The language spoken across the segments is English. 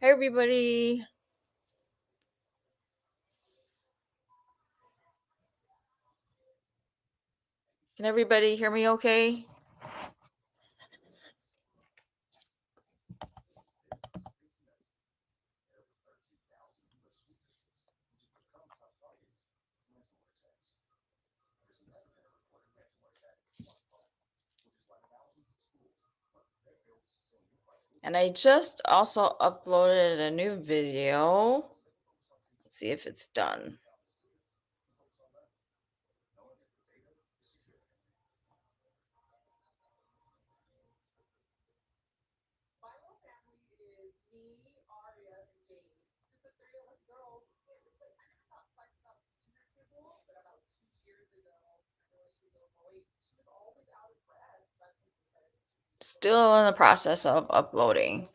Hey everybody. Can everybody hear me okay? And I just also uploaded a new video. Let's see if it's done. Still in the process of uploading.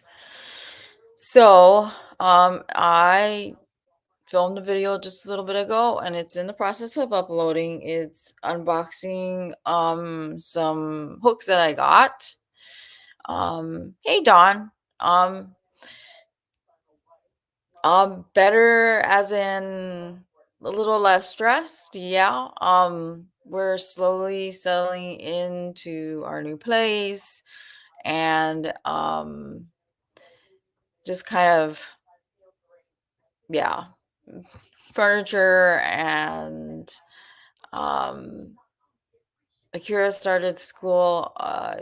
So, I filmed a video just a little bit ago and it's in the process of uploading. It's unboxing some hooks that I got. Hey Don. Um Better as in a little less stressed, yeah. We're slowly settling into our new place and just kind of yeah, furniture and um Akira started school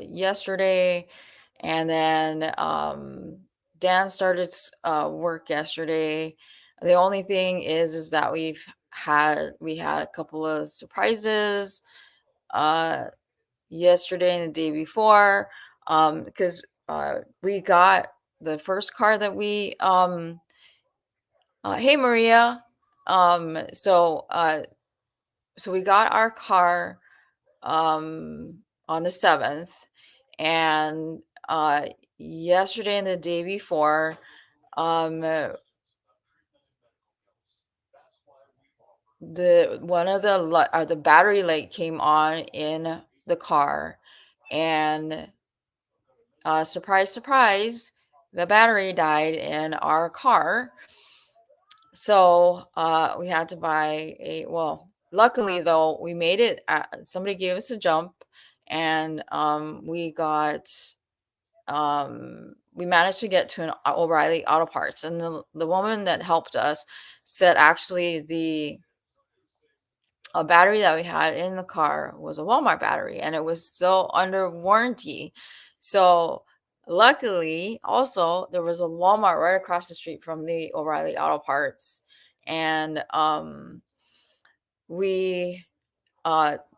yesterday, and then Dan started work yesterday. The only thing is that we had a couple of surprises uh, yesterday and the day before, because we got the first car that we hey Maria, so we got our car on the 7th, and yesterday and the day before, um the battery light came on in the car, and surprise surprise, the battery died in our car. So we had to buy luckily though, we made it. Somebody gave us a jump, and we managed to get to an O'Reilly Auto Parts, and the woman that helped us said actually the a battery that we had in the car was a Walmart battery, and it was still under warranty. So luckily, also there was a Walmart right across the street from the O'Reilly Auto Parts, and we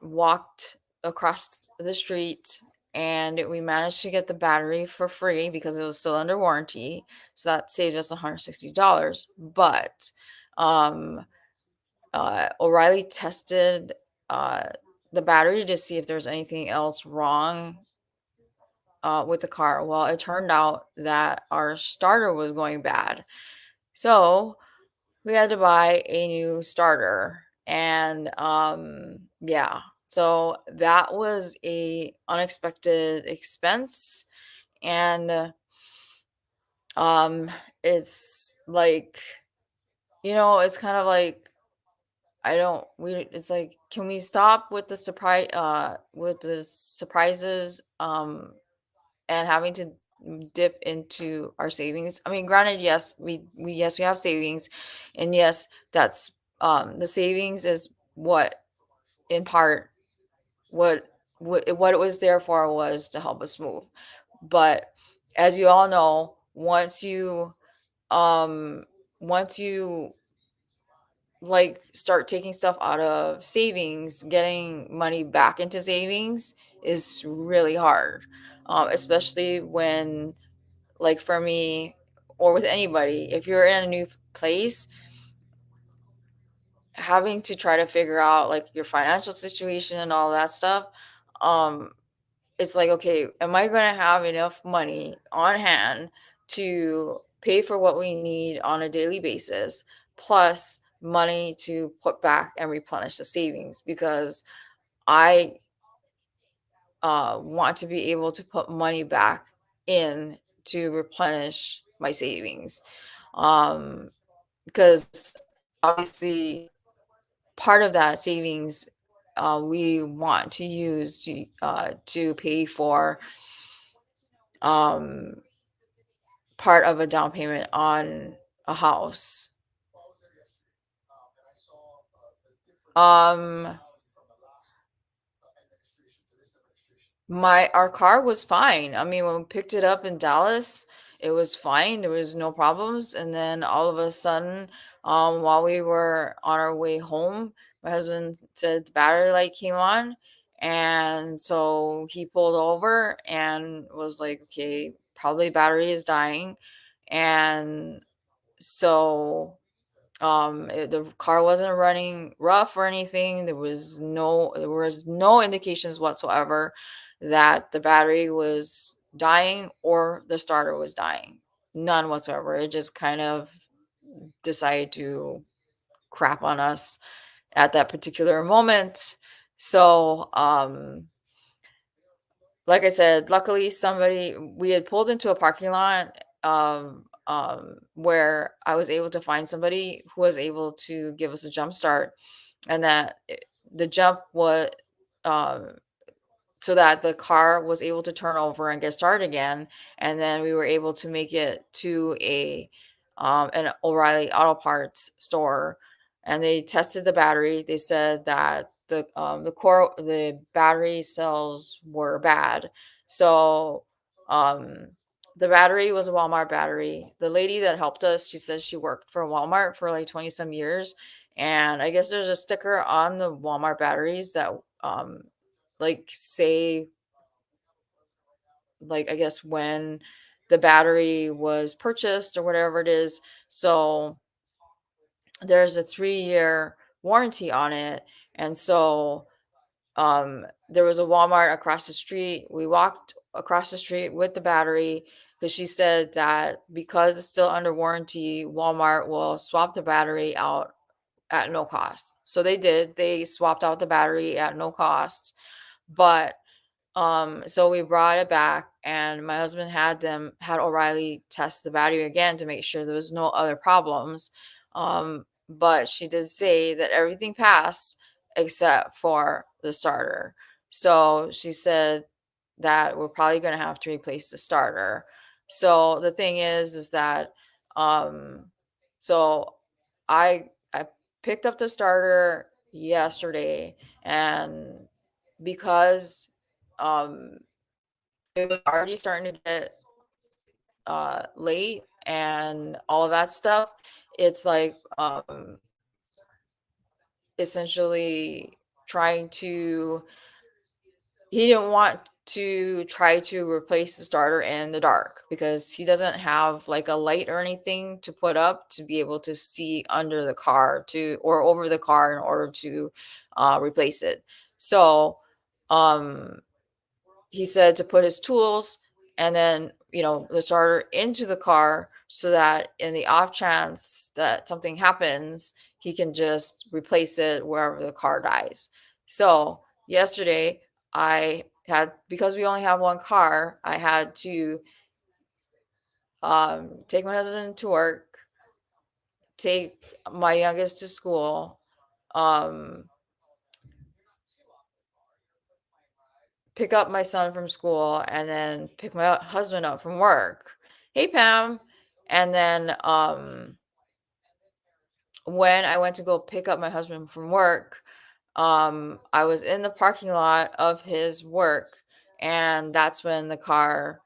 walked across the street, and we managed to get the battery for free because it was still under warranty. So that saved us $160. But um, O'Reilly tested uh, the battery to see if there's anything else wrong with the car. Well, it turned out that our starter was going bad. So we had to buy a new starter, and yeah, so that was a unexpected expense. And um it's like, it's kind of like, I don't we it's like, can we stop with the surprises, and having to dip into our savings. I mean, granted, yes, we have savings, and yes, that's the savings is what, in part, what what it was there for was to help us move. But as you all know, um once you like start taking stuff out of savings, getting money back into savings is really hard. Especially when, like, for me, or with anybody, if you're in a new place, having to try to figure out like your financial situation and all that stuff, um it's like, okay, am I going to have enough money on hand to pay for what we need on a daily basis, plus money to put back and replenish the savings? Because I want to be able to put money back in to replenish my savings. Um, because obviously part of that savings we want to use to pay for um part of a down payment on a house. Um our car was fine. I mean, when we picked it up in Dallas, it was fine. There was no problems. And then all of a sudden, while we were on our way home, my husband said the battery light came on. And so he pulled over and was like, okay, probably battery is dying. And so the car wasn't running rough or anything. There was no indications whatsoever that the battery was dying or the starter was dying. None whatsoever. It just kind of decided to crap on us at that particular moment. So like I said, luckily somebody we had pulled into a parking lot where I was able to find somebody who was able to give us a jump start, and the jump was um so that the car was able to turn over and get started again, and then we were able to make it to an O'Reilly Auto Parts store, and they tested the battery. They said that the battery cells were bad. So um the battery was a Walmart battery. The lady that helped us, she said she worked for Walmart for like 20 some years, and I guess there's a sticker on the Walmart batteries that like say like I guess when the battery was purchased or whatever it is. So there's a 3-year warranty on it. And so there was a Walmart across the street. We walked across the street with the battery because she said that because it's still under warranty, Walmart will swap the battery out at no cost. So they did. They swapped out the battery at no cost. But so we brought it back, and my husband had O'Reilly test the battery again to make sure there was no other problems. But she did say that everything passed except for the starter. So she said that we're probably going to have to replace the starter. So the thing is that um so I picked up the starter yesterday, and because um it was already starting to get late and all of that stuff, it's like essentially trying to he didn't want to try to replace the starter in the dark because he doesn't have like a light or anything to put up to be able to see under the car to or over the car in order to replace it. So um he said to put his tools and then, the starter into the car so that in the off chance that something happens, he can just replace it wherever the car dies. So yesterday, because we only have one car, I had to take my husband to work, take my youngest to school, um, pick up my son from school, and then pick my husband up from work. Hey, Pam. And then when I went to go pick up my husband from work, I was in the parking lot of his work, and that's when the car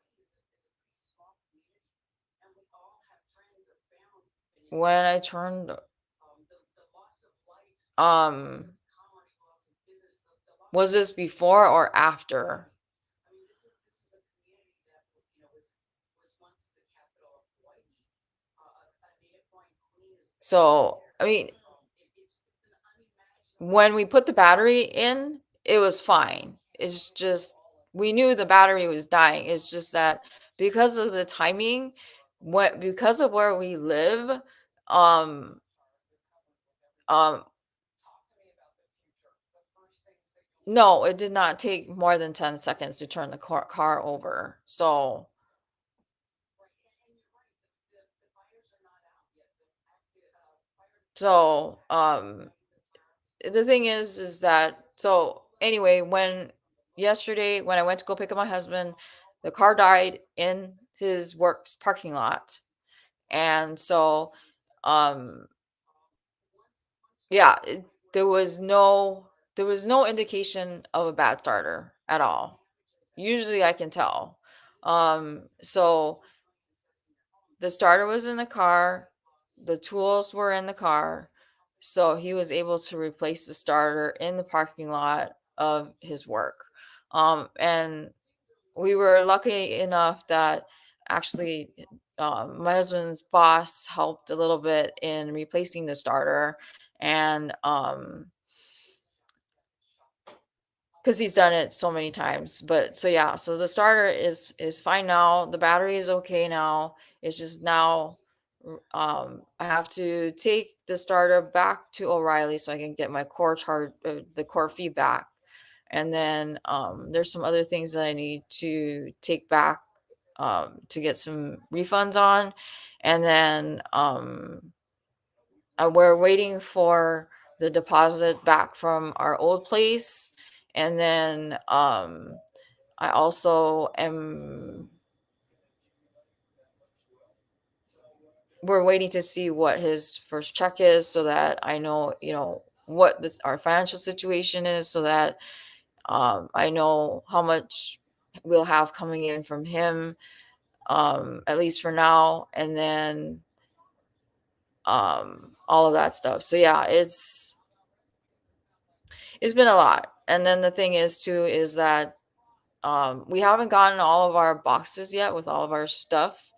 when I turned um was this before or after? So, I mean, when we put the battery in, it was fine. It's just we knew the battery was dying. It's just that because of the timing, because of where we live, um, um, no, it did not take more than 10 seconds to turn the car over. So, So, the thing is that so anyway, when yesterday when I went to go pick up my husband, the car died in his work's parking lot. And so, um, yeah, there was no indication of a bad starter at all. Usually I can tell. So the starter was in the car, the tools were in the car, so he was able to replace the starter in the parking lot of his work. And we were lucky enough that actually my husband's boss helped a little bit in replacing the starter, and because he's done it so many times. But so yeah, so the starter is fine now. The battery is okay now. It's just now I have to take the starter back to O'Reilly so I can get my core charge, the core feedback. And then there's some other things that I need to take back to get some refunds on. And then we're waiting for the deposit back from our old place. And then I also am we're waiting to see what his first check is so that I know, what this our financial situation is, so that I know how much we'll have coming in from him, at least for now, and then all of that stuff. So yeah, it's been a lot. And then the thing is too is that we haven't gotten all of our boxes yet with all of our stuff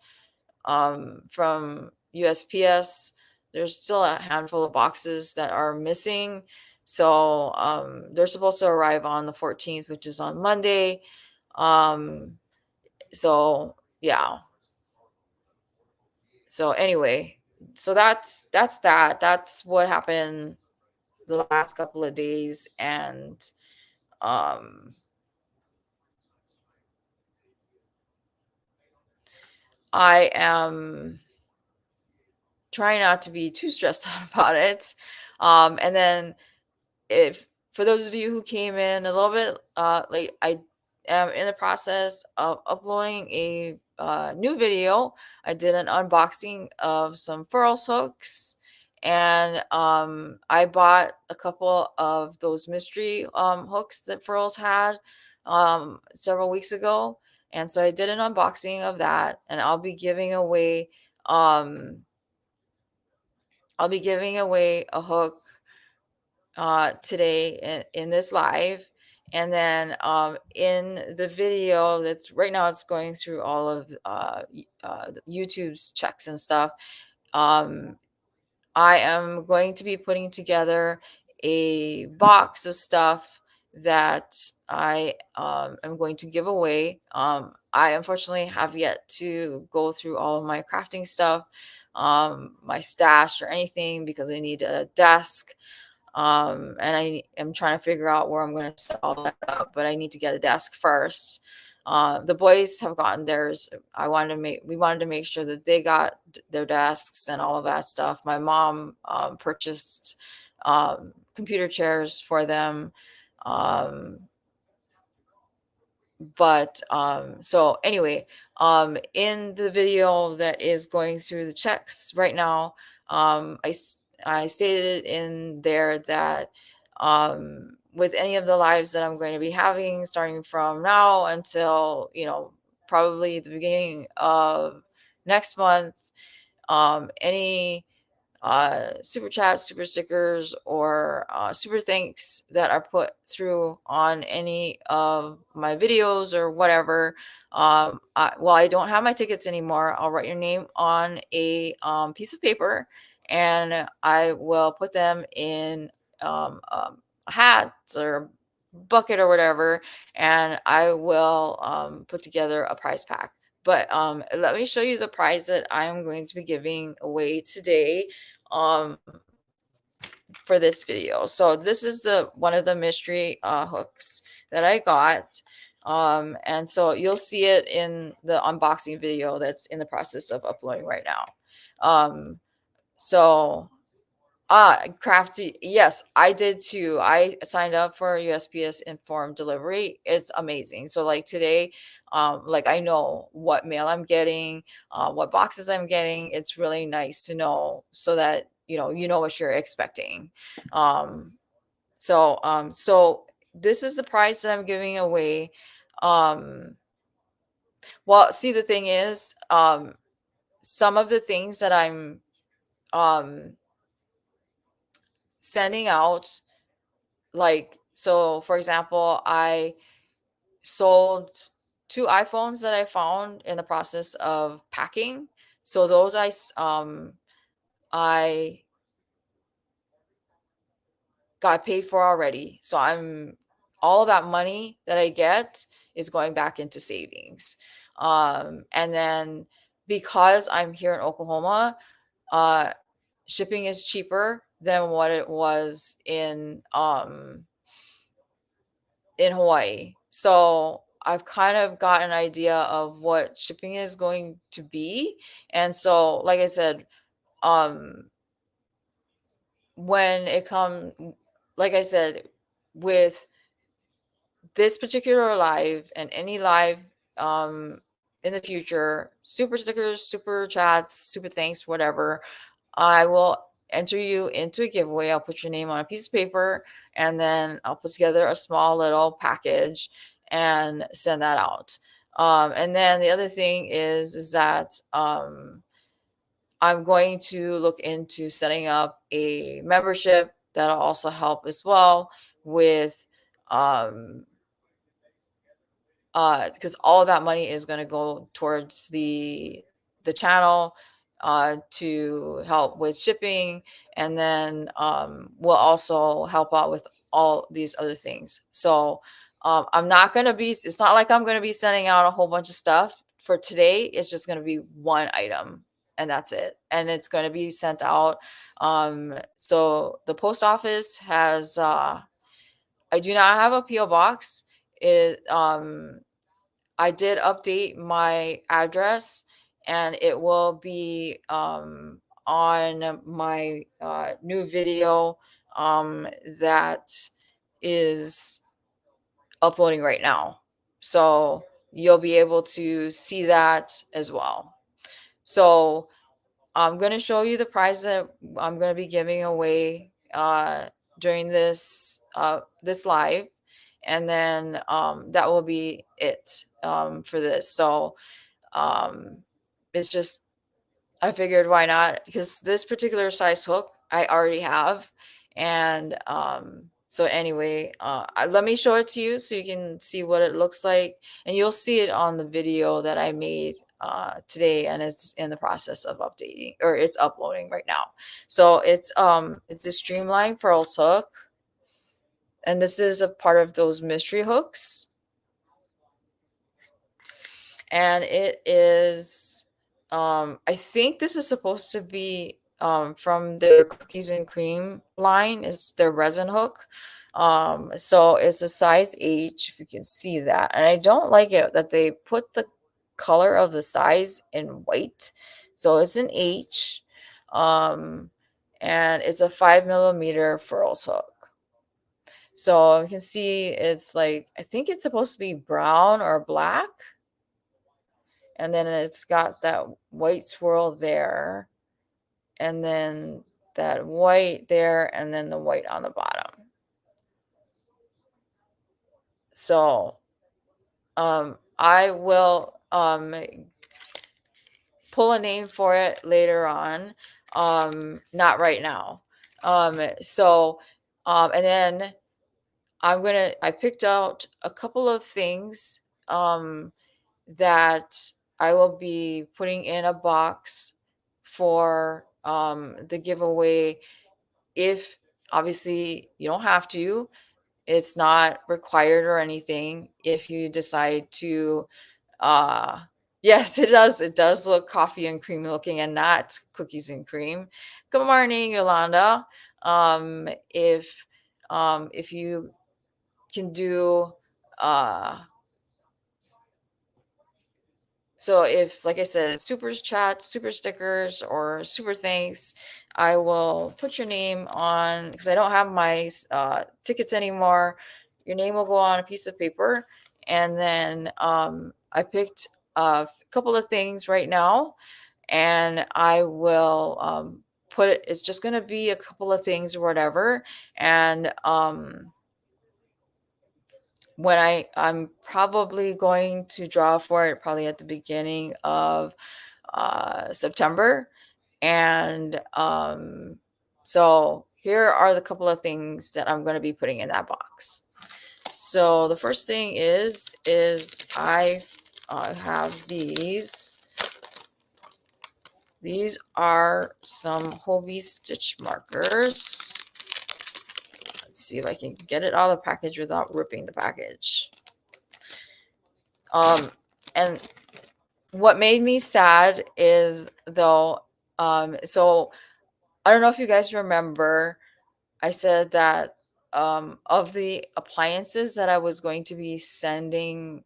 from USPS. There's still a handful of boxes that are missing. So they're supposed to arrive on the 14th, which is on Monday. Um, so yeah. So anyway, so that's that. That's what happened the last couple of days, and um, I am trying not to be too stressed out about it. And then if for those of you who came in a little bit late, I am in the process of uploading a new video. I did an unboxing of some furls hooks, and I bought a couple of those mystery hooks that furls had several weeks ago. And so I did an unboxing of that, and um I'll be giving away a hook today in this live. And then in the video that's right now, it's going through all of the YouTube's checks and stuff. Um, I am going to be putting together a box of stuff that I am going to give away. I unfortunately have yet to go through all of my crafting stuff, my stash or anything, because I need a desk. And I am trying to figure out where I'm going to set all that up, but I need to get a desk first. The boys have gotten theirs. We wanted to make sure that they got their desks and all of that stuff. My mom purchased computer chairs for them. Um, but so anyway, in the video that is going through the checks right now, I stated in there that with any of the lives that I'm going to be having starting from now until, probably the beginning of next month, any super chats, super stickers, or super thanks that are put through on any of my videos or whatever. Well, I don't have my tickets anymore. I'll write your name on a piece of paper, and I will put them in hats or bucket or whatever, and I will put together a prize pack. But let me show you the prize that I am going to be giving away today um for this video. So this is the one of the mystery hooks that I got. And so you'll see it in the unboxing video that's in the process of uploading right now. So Crafty. Yes, I did too. I signed up for USPS Informed Delivery. It's amazing. So like today, like I know what mail I'm getting, what boxes I'm getting. It's really nice to know so that you know what you're expecting. Um, so this is the price that I'm giving away. Um, well, see, the thing is, some of the things that I'm um sending out, like, so for example, I sold two iPhones that I found in the process of packing. So those I got paid for already. So I'm all of that money that I get is going back into savings. And then because I'm here in Oklahoma, uh shipping is cheaper than what it was in Hawaii. So I've kind of got an idea of what shipping is going to be. And so, like I said, um, when it comes, like I said, with this particular live and any live um, in the future, super stickers, super chats, super thanks, whatever, I will enter you into a giveaway. I'll put your name on a piece of paper and then I'll put together a small little package and send that out. And then the other thing is that I'm going to look into setting up a membership that'll also help as well with um, because all of that money is going to go towards the channel to help with shipping, and then we'll also help out with all these other things. So I'm not going to be, it's not like I'm going to be sending out a whole bunch of stuff for today. It's just going to be one item and that's it, and it's going to be sent out. So the post office has I do not have a PO box. It I did update my address and it will be on my new video that is uploading right now. So you'll be able to see that as well. So I'm going to show you the prize that I'm going to be giving away during this live, and then that will be it for this. So um, it's just, I figured why not, because this particular size hook I already have. And so anyway, let me show it to you so you can see what it looks like, and you'll see it on the video that I made today, and it's in the process of updating, or it's uploading right now. So it's the Streamline Pearls hook, and this is a part of those mystery hooks, and it is I think this is supposed to be from their cookies and cream line. Is their resin hook. So it's a size H, if you can see that, and I don't like it that they put the color of the size in white. So it's an H, um and it's a 5 millimeter furls hook. So you can see it's like, I think it's supposed to be brown or black, and then it's got that white swirl there, and then that white there, and then the white on the bottom. So I will pull a name for it later on, not right now. So and then I picked out a couple of things that I will be putting in a box for the giveaway. If obviously you don't have to, it's not required or anything. If you decide to, uh, yes, it does look coffee and cream looking and not cookies and cream. Good morning, Yolanda. If you can do uh So if, like I said, super chat, super stickers, or super thanks, I will put your name on, because I don't have my tickets anymore. Your name will go on a piece of paper, and then I picked a couple of things right now, and I will put it. It's just gonna be a couple of things or whatever, and when I'm probably going to draw for it probably at the beginning of September. And so here are the couple of things that I'm going to be putting in that box. So the first thing is I have these. These are some Hobie stitch markers. Let's see if I can get it out of the package without ripping the package. And what made me sad is, though, so I don't know if you guys remember, I said that of the appliances that I was going to be sending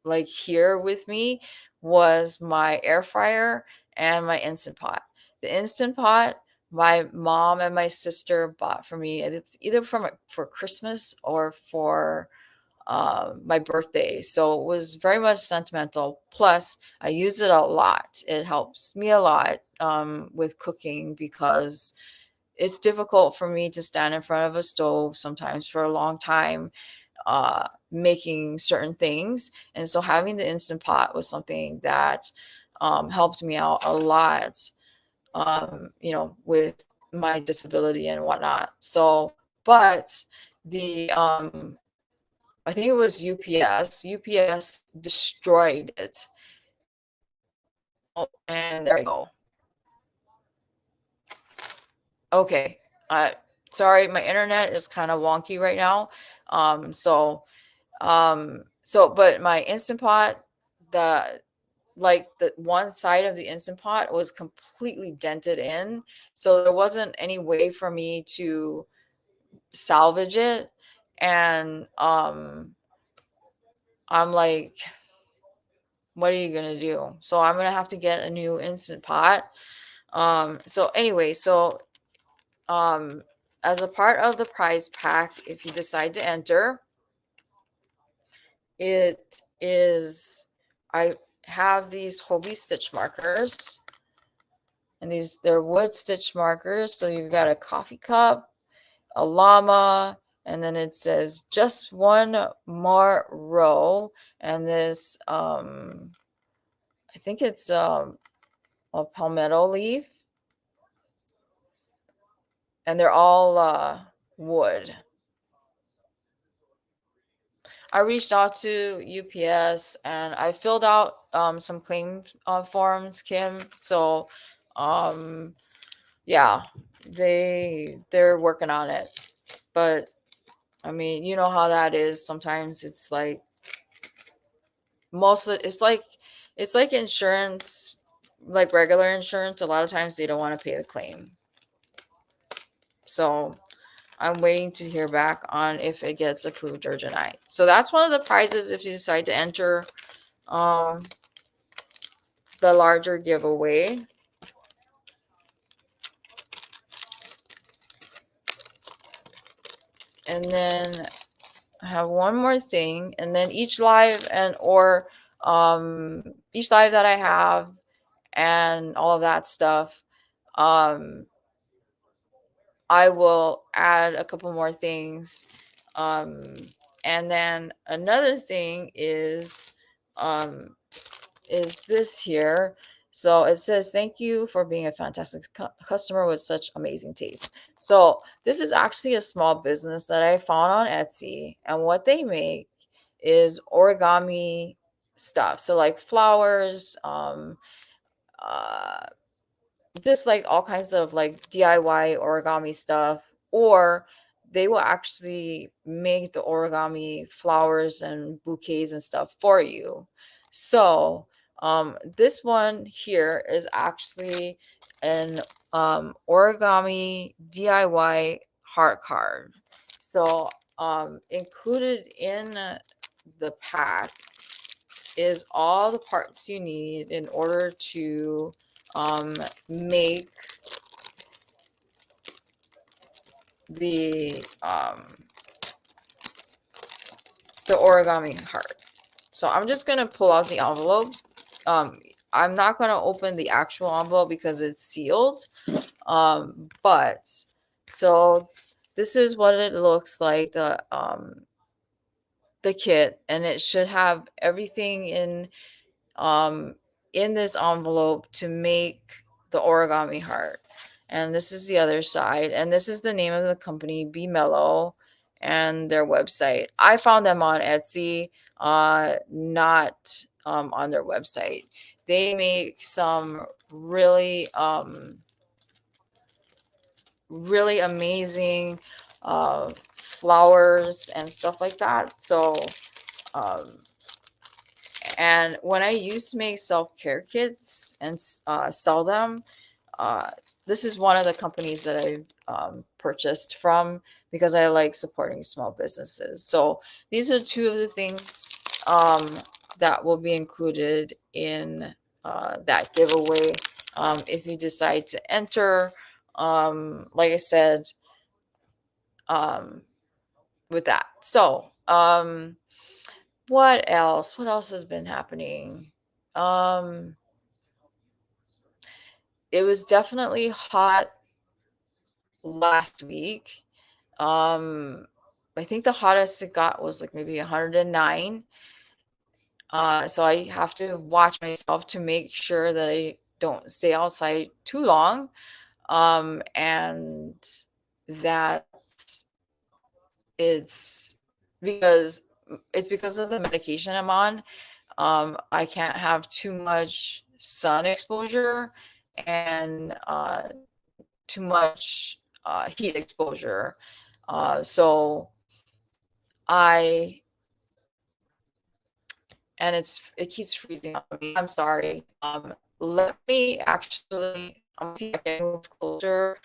like here with me was my air fryer and my instant pot. The instant pot my mom and my sister bought for me, and it's either for Christmas or for my birthday. So it was very much sentimental. Plus, I use it a lot. It helps me a lot with cooking, because it's difficult for me to stand in front of a stove sometimes for a long time making certain things. And so having the Instant Pot was something that helped me out a lot, with my disability and whatnot. So, but the I think it was UPS. UPS destroyed it. Oh, and there we go. Okay. Sorry, my internet is kind of wonky right now. But my Instant Pot, the the one side of the Instant Pot was completely dented in. So there wasn't any way for me to salvage it. And I'm like, what are you gonna do? So I'm gonna have to get a new Instant Pot. So anyway, so um, as a part of the prize pack, if you decide to enter, it is I have these Hobie stitch markers, and they're wood stitch markers. So you've got a coffee cup, a llama, and then it says just one more row, and this I think it's a palmetto leaf, and they're all wood. I reached out to UPS and I filled out some claim forms, Kim. So, um, yeah, they're working on it. But I mean, you know how that is. Sometimes it's like it's like insurance, like regular insurance. A lot of times they don't want to pay the claim. So I'm waiting to hear back on if it gets approved or denied. So that's one of the prizes if you decide to enter the larger giveaway. And then I have one more thing, and then each live each live that I have and all of that stuff, I will add a couple more things. And then another thing is this here. So it says, thank you for being a fantastic customer with such amazing taste. So this is actually a small business that I found on Etsy. And what they make is origami stuff. So like flowers, uh, just like all kinds of like DIY origami stuff, or they will actually make the origami flowers and bouquets and stuff for you. So this one here is actually an origami DIY heart card. So included in the pack is all the parts you need in order to make the origami heart. So I'm just gonna pull out the envelopes. I'm not gonna open the actual envelope because it's sealed. But so this is what it looks like, the kit, and it should have everything um in this envelope to make the origami heart. And this is the other side, and this is the name of the company, Be Mellow, and their website. I found them on Etsy, not on their website. They make some really amazing flowers and stuff like that. So um and when I used to make self-care kits and sell them, uh, this is one of the companies that I purchased from because I like supporting small businesses. So these are two of the things um, that will be included in that giveaway. If you decide to enter, like I said, um, with that. So, what else? What else has been happening? Um, it was definitely hot last week. Um, I think the hottest it got was like maybe 109. So I have to watch myself to make sure that I don't stay outside too long. And that it's because it's because of the medication I'm on. I can't have too much sun exposure and too much heat exposure. So I and it keeps freezing on me. I'm sorry. Let me actually see if I can move closer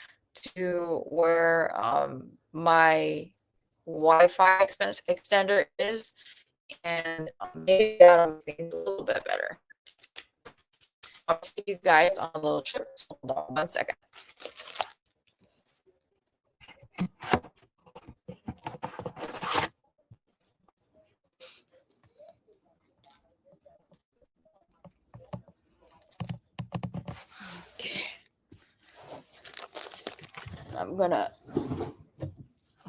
to where my Wi-Fi extender is, and maybe that'll make things a little bit better. I'll take you guys on a little trip. So hold on 1 second. Okay. I'm gonna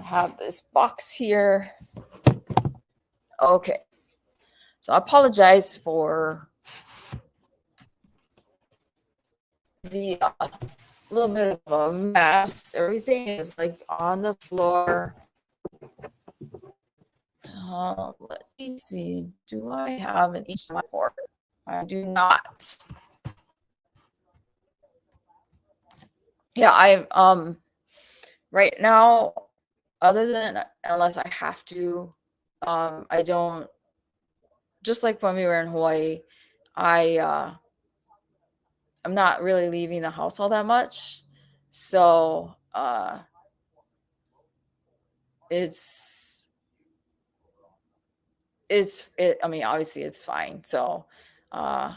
have this box here. Okay. So I apologize for the little bit of a mess. Everything is like on the floor. Let me see. Do I have an HDMI port? I do not. Yeah, I right now, other than unless I have to, I don't. Just like when we were in Hawaii, I I'm not really leaving the house all that much. So it's I mean, obviously it's fine. So uh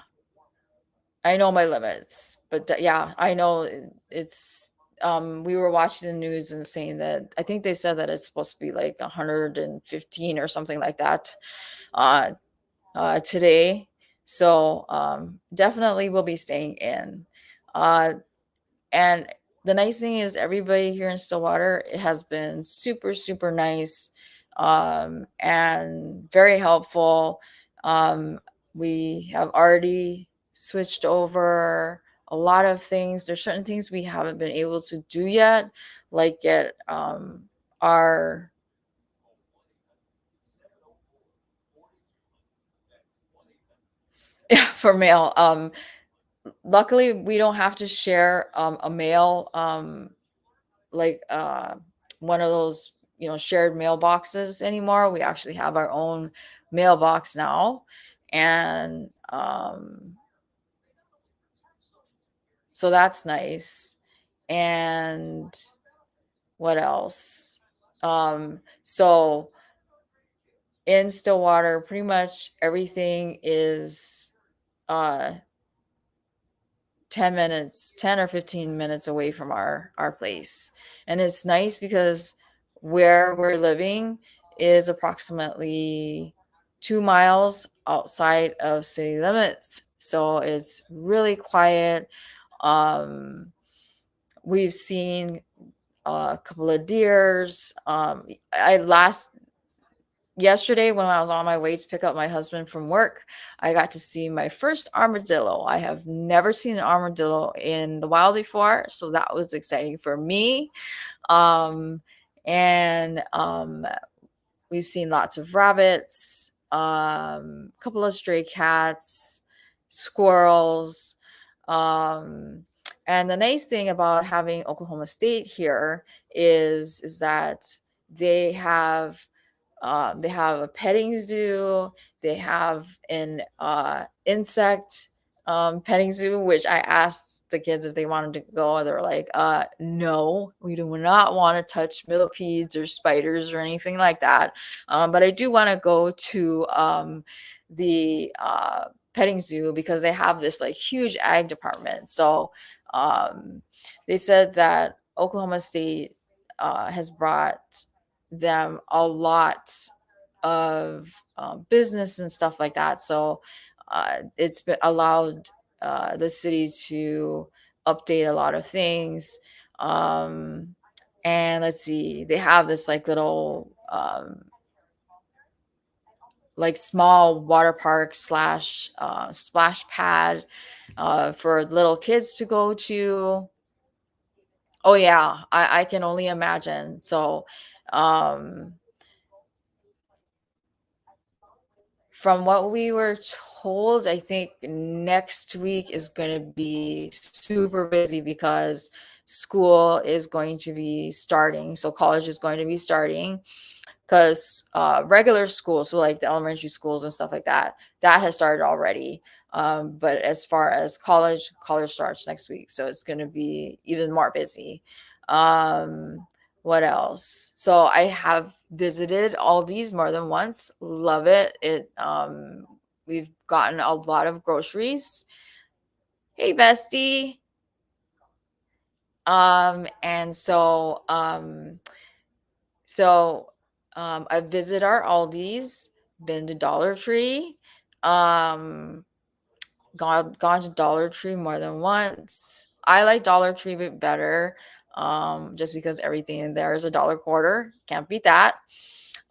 I know my limits, but yeah, I know it's we were watching the news and saying that I think they said that it's supposed to be like 115 or something like that uh today. So definitely we'll be staying in. Uh And the nice thing is everybody here in Stillwater has been super, super nice, and very helpful. Um, we have already switched over a lot of things. There's certain things we haven't been able to do yet, like get our yeah, for mail. Luckily, we don't have to share a mail like one of those shared mailboxes anymore. We actually have our own mailbox now, and so that's nice. And what else? So in Stillwater, pretty much everything is uh 10 minutes, 10 or 15 minutes away from our place. And it's nice because where we're living is approximately 2 miles outside of city limits. So it's really quiet. Um, we've seen a couple of deers. I last Yesterday, when I was on my way to pick up my husband from work, I got to see my first armadillo. I have never seen an armadillo in the wild before, so that was exciting for me. Um, and We've seen lots of rabbits, a couple of stray cats, squirrels. Um, and the nice thing about having Oklahoma State here is that they have they have a petting zoo. They have an insect petting zoo, which I asked the kids if they wanted to go. They're like, no, we do not want to touch millipedes or spiders or anything like that. But I do want to go to the petting zoo because they have this like huge ag department. So um, they said that Oklahoma State has brought them a lot of business and stuff like that. So it's been allowed the city to update a lot of things. Um, and let's see, they have this like little like small water park slash splash pad for little kids to go to. Oh yeah, I can only imagine. So um from what we were told, I think next week is going to be super busy because school is going to be starting. So college is going to be starting because regular schools, so like the elementary schools and stuff like that, that has started already. But as far as college starts next week, so it's going to be even more busy. Um, what else? So I have visited Aldi's more than once. Love it. We've gotten a lot of groceries. Hey, bestie. And so So, I visit our Aldi's, been to Dollar Tree, um, gone to Dollar Tree more than once. I like Dollar Tree a bit better, just because everything in there is a dollar quarter. Can't beat that.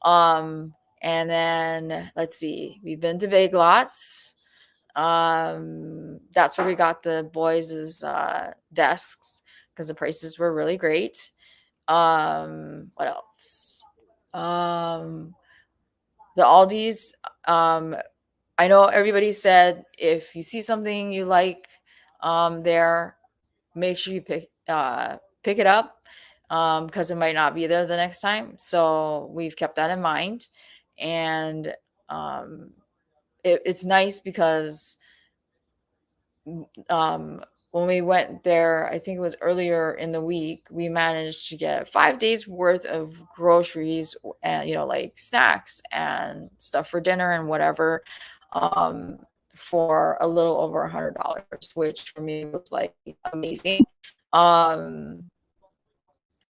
And then let's see, we've been to Big Lots. That's where we got the boys' desks because the prices were really great. What else? Um, the Aldi's. Um, I know everybody said if you see something you like, there, make sure you pick it up, because it might not be there the next time. So we've kept that in mind, and um, it's nice because um, when we went there, I think it was earlier in the week, we managed to get 5 days worth of groceries and, like snacks and stuff for dinner and whatever, um, for a little over $100, which for me was like amazing. Um,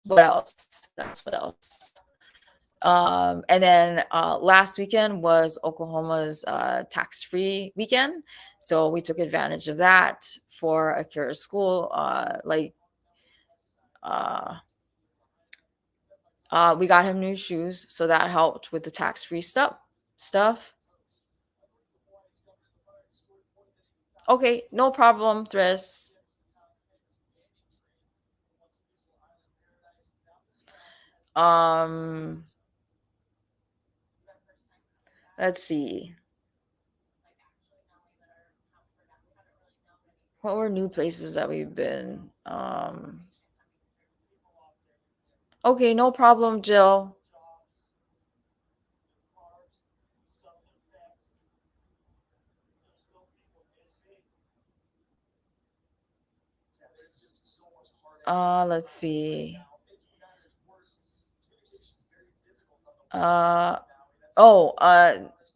what else? What else? And then last weekend was Oklahoma's tax-free weekend, so we took advantage of that for Akira's school. Uh, we got him new shoes, so that helped with the tax-free stuff. Okay, no problem, Thris. Um, let's see. What were new places that we've been? Okay, no problem, Jill. Let's see. Uh, Oh,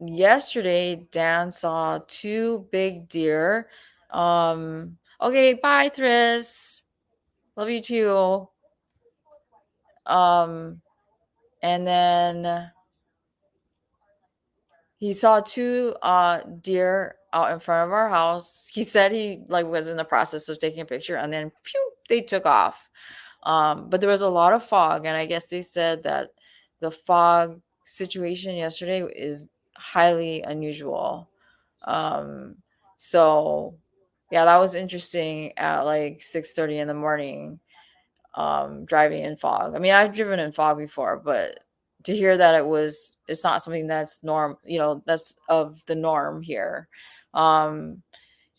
yesterday Dan saw two big deer. Okay, bye, Tris. Love you too. Um, and then he saw two deer out in front of our house. He said he like was in the process of taking a picture, and then pew, they took off. But there was a lot of fog, and I guess they said that the fog situation yesterday is highly unusual. Um, so yeah, that was interesting at like 6:30 in the morning, driving in fog. I mean, I've driven in fog before, but to hear that it's not something that's that's of the norm here. Um,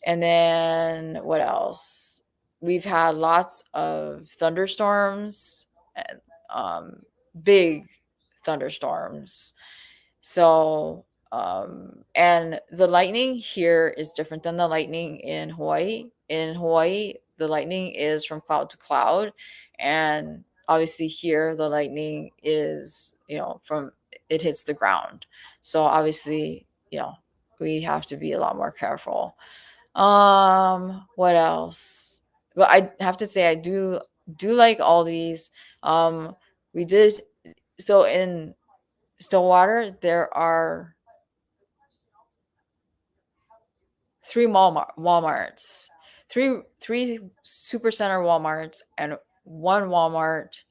and then what else? We've had lots of thunderstorms, and big thunderstorms. So, and the lightning here is different than the lightning in Hawaii. In Hawaii, the lightning is from cloud to cloud. And obviously, here, the lightning is, from it hits the ground. So, obviously, we have to be a lot more careful. What else? But I have to say, I do like all these. We did so in Stillwater, there are three Walmarts, three Supercenter Walmarts, and one Walmart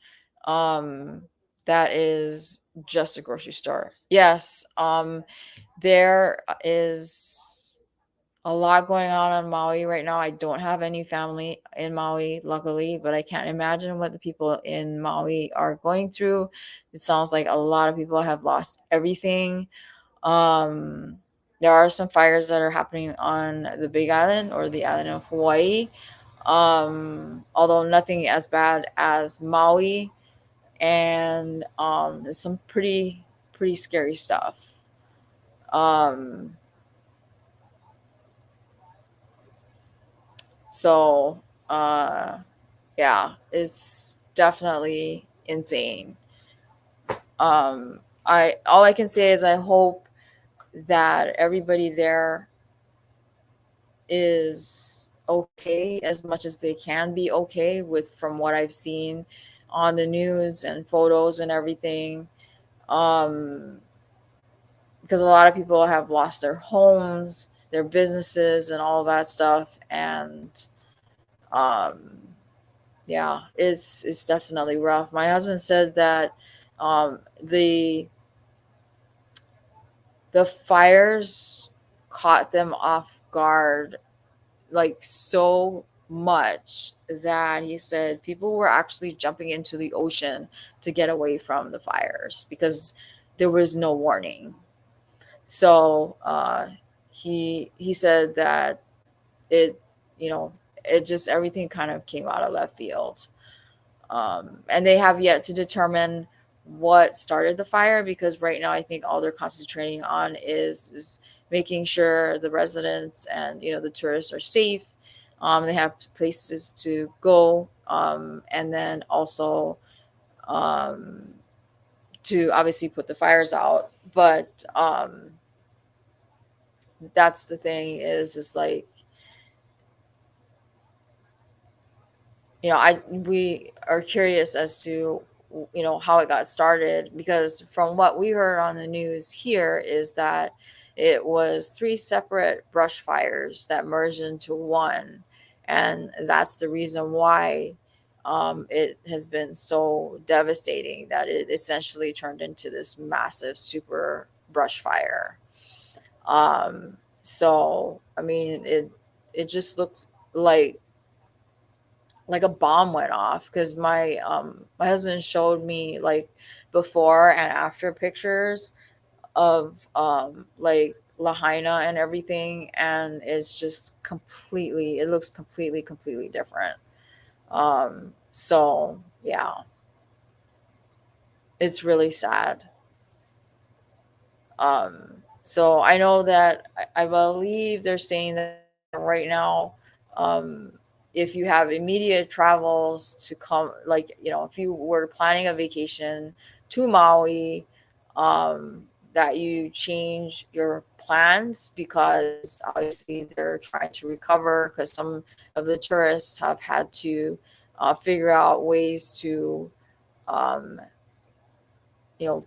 um, that is just a grocery store. Yes, there is a lot going on Maui right now. I don't have any family in Maui, luckily, but I can't imagine what the people in Maui are going through. It sounds like a lot of people have lost everything. Um, there are some fires that are happening on the Big Island or the island of Hawaii. Although nothing as bad as Maui, and there's some pretty scary stuff. Um, so uh, yeah, it's definitely insane. I all I can say is I hope that everybody there is okay as much as they can be okay with from what I've seen on the news and photos and everything. Um, because a lot of people have lost their homes, their businesses, and all that stuff. And um, yeah, it's definitely rough. My husband said that um, the the fires caught them off guard like so much that he said people were actually jumping into the ocean to get away from the fires because there was no warning. So he said that it you know it just everything kind of came out of left field. And they have yet to determine what started the fire because right now I think all they're concentrating on is making sure the residents and the tourists are safe. They have places to go, and then also um, to obviously put the fires out. But that's the thing is like I we are curious as to how it got started because from what we heard on the news here is that it was three separate brush fires that merged into one, and that's the reason why it has been so devastating that it essentially turned into this massive super brush fire. So I mean it just looks like a bomb went off because my husband showed me like before and after pictures of like Lahaina and everything, and it's just completely it looks completely different. So yeah, it's really sad. So I know that I believe they're saying that right now, um, if you have immediate travels to come, like if you were planning a vacation to Maui, that you change your plans, because obviously they're trying to recover, because some of the tourists have had to figure out ways to um, you know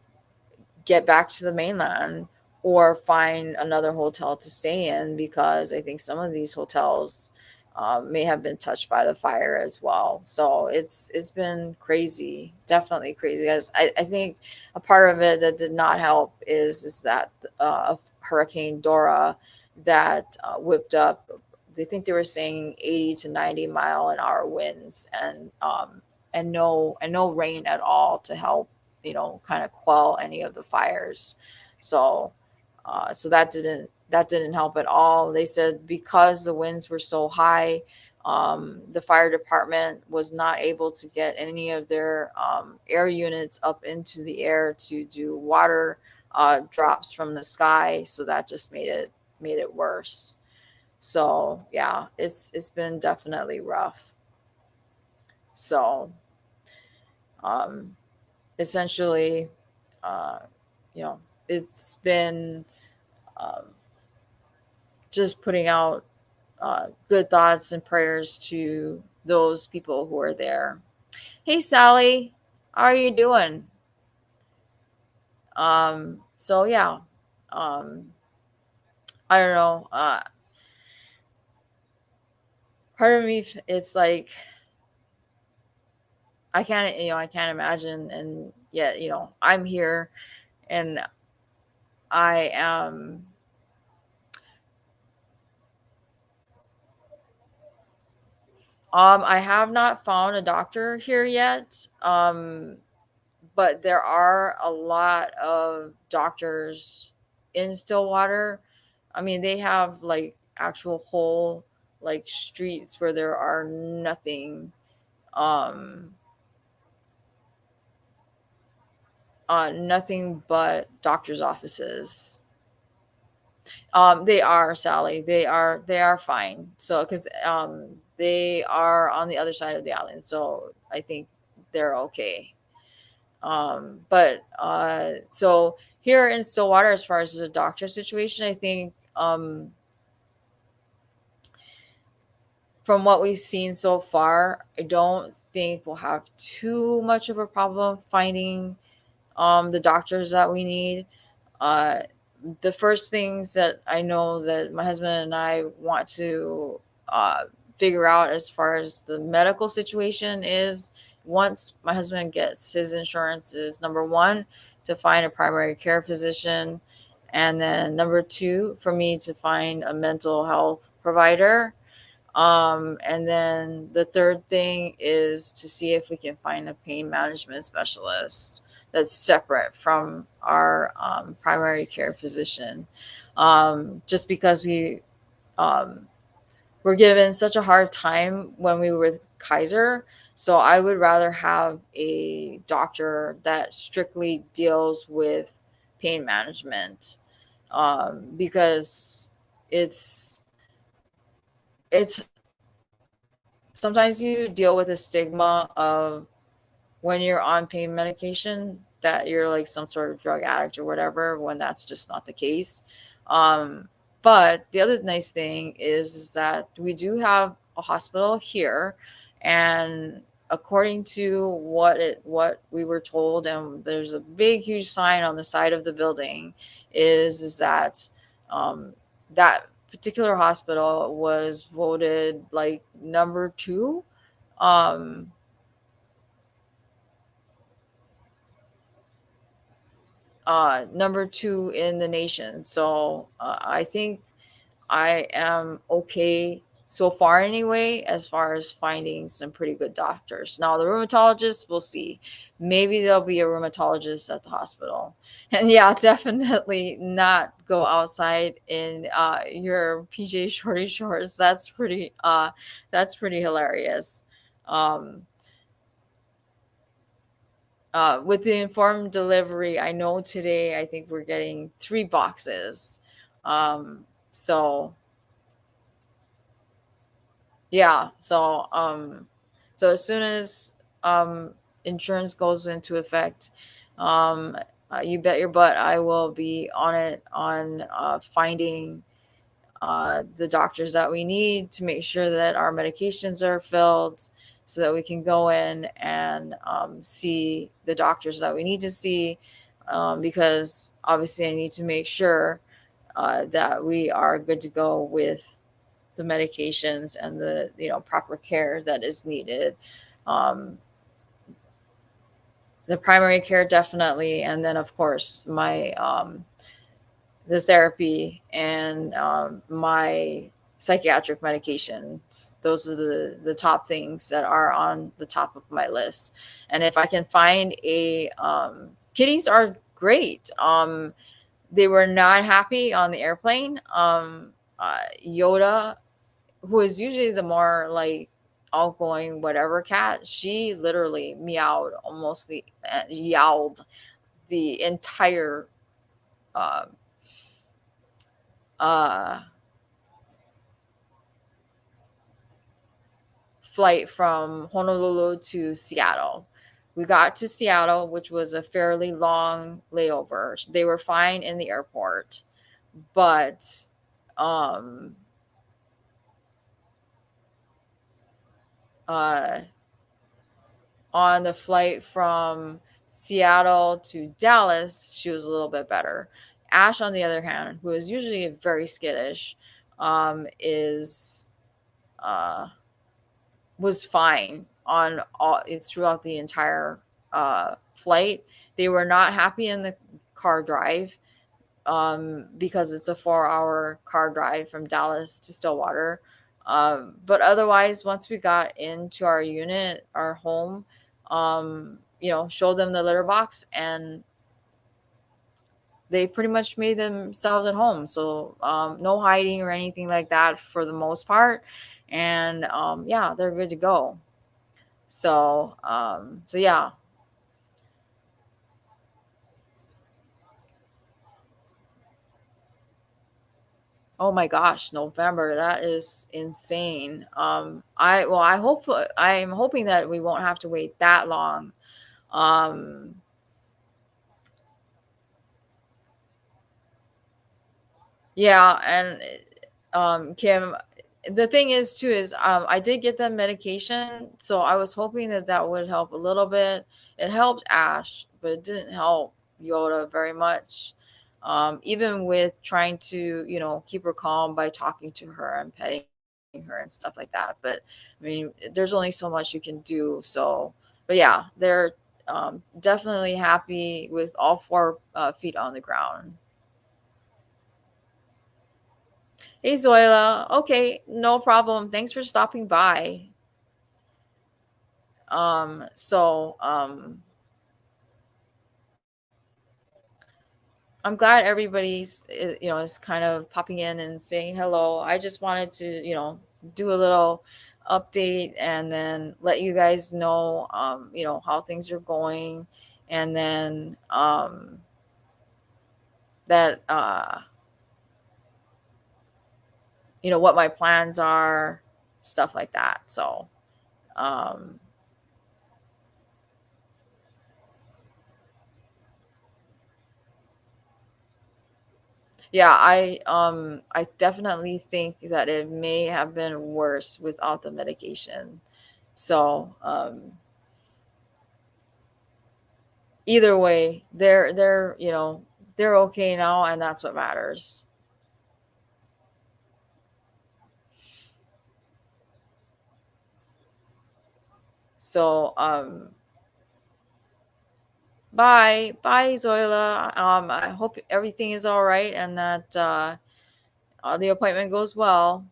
get back to the mainland or find another hotel to stay in, because I think some of these hotels may have been touched by the fire as well. So it's been crazy, definitely crazy. Guys, I think a part of it that did not help is that Hurricane Dora that whipped up. They think they were saying 80 to 90-mile-an-hour winds, and no rain at all to help kind of quell any of the fires. So so that didn't help at all. They said because the winds were so high, the fire department was not able to get any of their air units up into the air to do water drops from the sky. So that just made it worse. So yeah, it's been definitely rough. So um, essentially, uh, it's been um, just putting out good thoughts and prayers to those people who are there. Hey, Sally, how are you doing? So yeah, um, I don't know. Part of me, it's like I can't imagine, and yet, I'm here, and I am. I have not found a doctor here yet. But there are a lot of doctors in Stillwater. I mean, they have like actual whole like streets where there are um nothing but doctors' offices. They are, Sally. They are fine. So because they are on the other side of the island, so I think they're okay. But so here in Stillwater, as far as the doctor situation, I think from what we've seen so far, I don't think we'll have too much of a problem finding the doctors that we need. Uh, the first things that I know that my husband and I want to uh, figure out as far as the medical situation is, once my husband gets his insurance, is number one, to find a primary care physician. And then number two, for me to find a mental health provider. And then the third thing is to see if we can find a pain management specialist that's separate from our primary care physician. Just because um, were given such a hard time when we were with Kaiser. So I would rather have a doctor that strictly deals with pain management, because it's it's sometimes you deal with a stigma of when you're on pain medication that you're like some sort of drug addict or whatever, when that's just not the case. Um, but the other nice thing is that we do have a hospital here, and according to what we were told, and there's a big huge sign on the side of the building, is that um, that particular hospital was voted like number two, um, number two in the nation. So I think I am okay so far anyway, as far as finding some pretty good doctors. Now the rheumatologist, we'll see. Maybe there'll be a rheumatologist at the hospital. And yeah, definitely not go outside in your PJ shorty shorts. That's pretty hilarious. Um, with the informed delivery, I know today I think we're getting 3 boxes. So yeah, so as soon as um insurance goes into effect, um You bet your butt I will be on it on finding the doctors that we need to make sure that our medications are filled so that we can go in and see the doctors that we need to see, because obviously I need to make sure that we are good to go with the medications and the proper care that is needed. um, the primary care definitely, and then of course my the therapy and my psychiatric medications. Those are the top things that are on the top of my list. And if I can find a kitties are great. They were not happy on the airplane. Yoda, who is usually the more like outgoing whatever cat, she literally meowed almost the yowled the entire uh, uh, flight from Honolulu to Seattle. We got to Seattle, which was a fairly long layover. They were fine in the airport, but um, uh, on the flight from Seattle to Dallas, she was a little bit better. Ash, on the other hand, who is usually very skittish, is uh, was fine on all throughout the entire flight. They were not happy in the car drive, because it's a 4-hour car drive from Dallas to Stillwater. But otherwise, once we got into our unit, our home, showed them the litter box, and they pretty much made themselves at home. So no hiding or anything like that for the most part. And yeah, they're good to go. So yeah. Oh my gosh, November. That is insane. I'm hoping that we won't have to wait that long. Um yeah, and Kim, the thing is too is I did get them medication, so I was hoping that that would help a little bit. It helped Ash, but it didn't help Yoda very much. Even with trying to, keep her calm by talking to her and petting her and stuff like that. But I mean, there's only so much you can do. So, but yeah, they're definitely happy with all four feet on the ground. Hey Zoila. Okay, no problem. Thanks for stopping by. So I'm glad everybody's is kind of popping in and saying hello. I just wanted to, do a little update and then let you guys know how things are going, and then that what my plans are, stuff like that. So um yeah, I definitely think that it may have been worse without the medication. So either way, they're okay now, and that's what matters. So bye Zoila. I hope everything is all right and that the appointment goes well.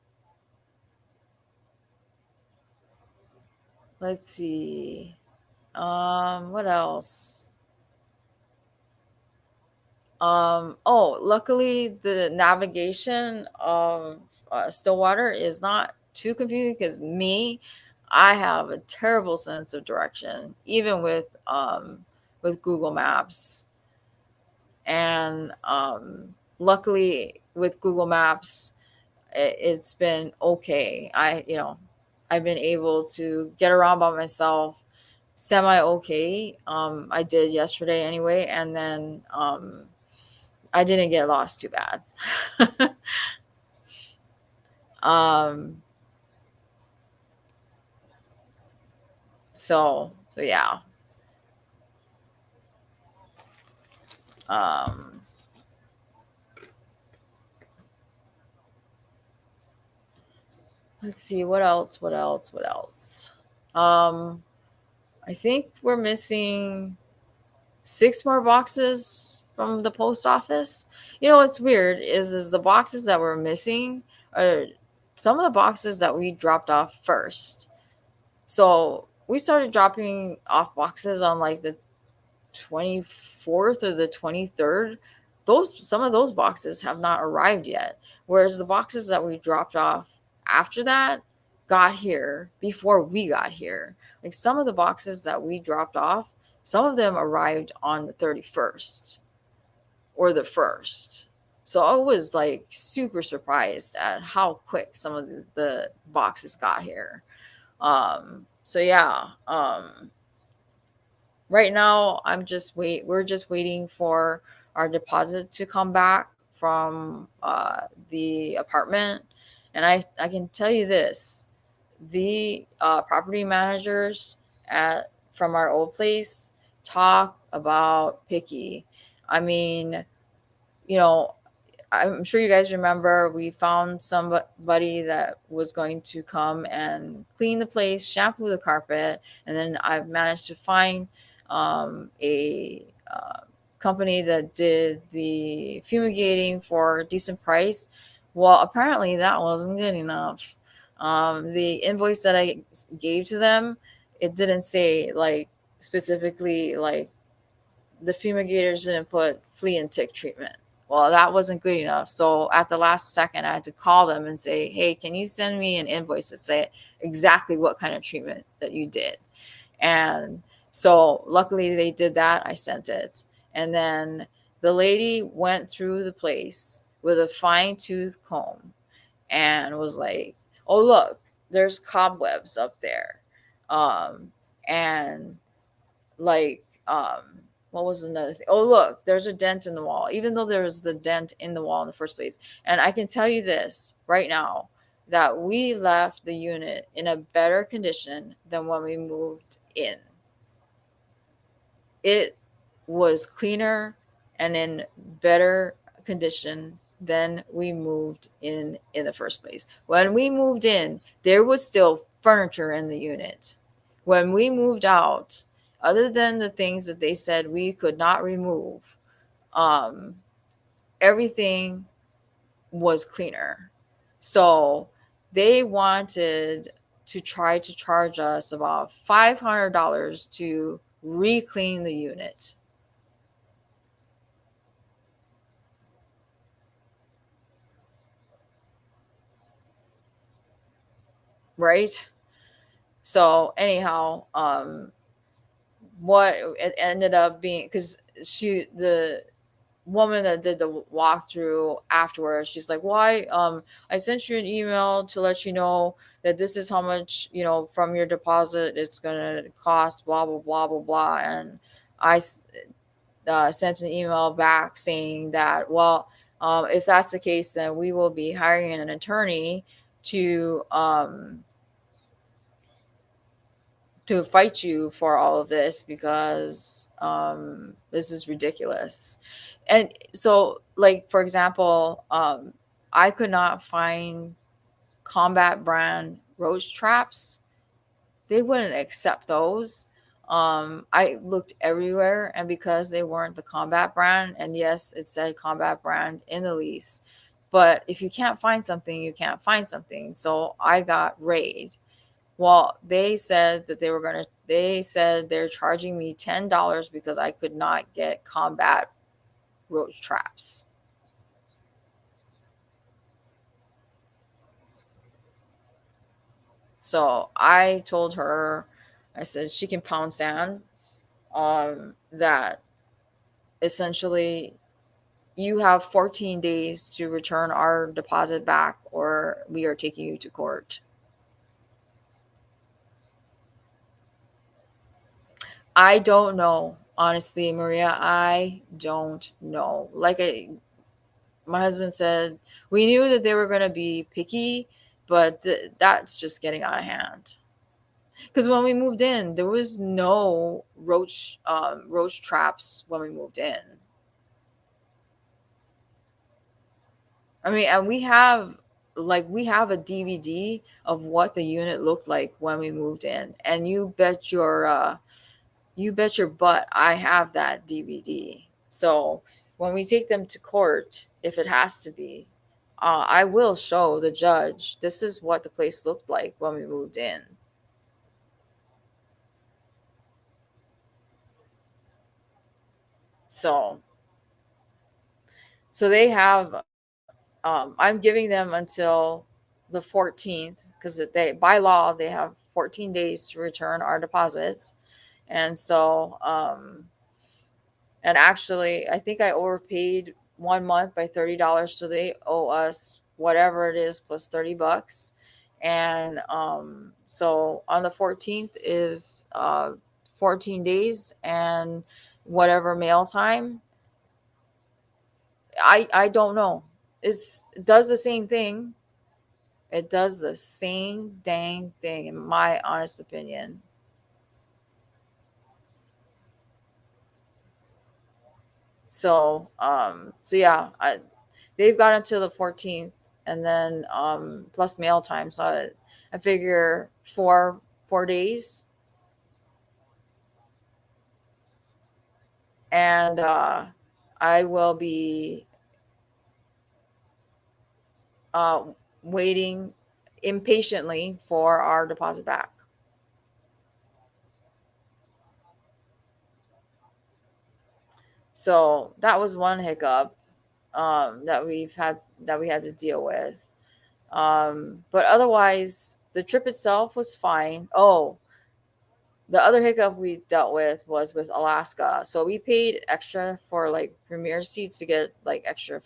Let's see. What else? Oh, luckily the navigation of Stillwater is not too confusing, because I have a terrible sense of direction, even with Google Maps. And luckily with Google Maps, it's been okay. I've been able to get around by myself semi okay. I did yesterday anyway, and then I didn't get lost too bad. um, so yeah. Um, let's see what else. What else? What else? Um, I think we're missing 6 more boxes from the post office. You know what's weird is the boxes that we're missing are some of the boxes that we dropped off first. So we started dropping off boxes on like the 24th or the 23rd. Those some of those boxes have not arrived yet. Whereas the boxes that we dropped off after that got here before we got here. Like some of the boxes that we dropped off, some of them arrived on the 31st or the 1st. So I was like super surprised at how quick some of the boxes got here. So yeah, right now we're just waiting for our deposit to come back from the apartment. And I can tell you this, the property managers at from our old place talk about picky. I mean, you know, I'm sure you guys remember we found somebody that was going to come and clean the place, shampoo the carpet, and then I've managed to find a company that did the fumigating for a decent price. Well, apparently that wasn't good enough. The invoice that I gave to them, it didn't say like specifically like the fumigators didn't put flea and tick treatment. Well, that wasn't good enough. So at the last second, I had to call them and say, hey, can you send me an invoice to say exactly what kind of treatment that you did? And so luckily they did that. I sent it. And then the lady went through the place with a fine tooth comb and was like, oh, look, there's cobwebs up there. And like what was another thing? Oh, look, there's a dent in the wall, even though there was the dent in the wall in the first place. And I can tell you this right now, that we left the unit in a better condition than when we moved in. It was cleaner and in better condition than we moved in the first place. When we moved in, there was still furniture in the unit. When we moved out, other than the things that they said we could not remove, um, everything was cleaner. So they wanted to try to charge us about $500 to re-clean the unit. Right? So anyhow, what it ended up being, because the woman that did the walkthrough afterwards, she's like, why, I sent you an email to let you know that this is how much, from your deposit it's gonna cost, blah blah blah blah blah. And I sent an email back saying that, well, if that's the case, then we will be hiring an attorney to fight you for all of this, because this is ridiculous. And so, like, for example, I could not find combat brand roach traps. They wouldn't accept those. I looked everywhere, and because they weren't the combat brand, and yes, it said combat brand in the lease, but if you can't find something, you can't find something. So I got raid. Well, they said they're charging me $10 because I could not get combat roach traps. So I told her, I said she can pound sand, that essentially you have 14 days to return our deposit back, or we are taking you to court. I don't know. Honestly, Maria, I don't know. My husband said, we knew that they were going to be picky, but that's just getting out of hand. Because when we moved in, there was no roach traps when we moved in. I mean, and we have a DVD of what the unit looked like when we moved in, and you bet your butt I have that DVD. So when we take them to court, if it has to be, I will show the judge this is what the place looked like when we moved in. So so they have I'm giving them until the 14th because they by law they have 14 days to return our deposits. And so and actually I think I overpaid 1 month by $30, so they owe us whatever it is plus $30. And so on the 14th is 14 days and whatever mail time. I don't know. It does the same thing. It does the same dang thing, in my honest opinion. So yeah, they've got until the 14th, and then plus mail time. So I figure 4 days, and I will be uh, waiting impatiently for our deposit back. So that was one hiccup that we had to deal with. But otherwise, the trip itself was fine. Oh, the other hiccup we dealt with was with Alaska. So we paid extra for like premier seats to get like extra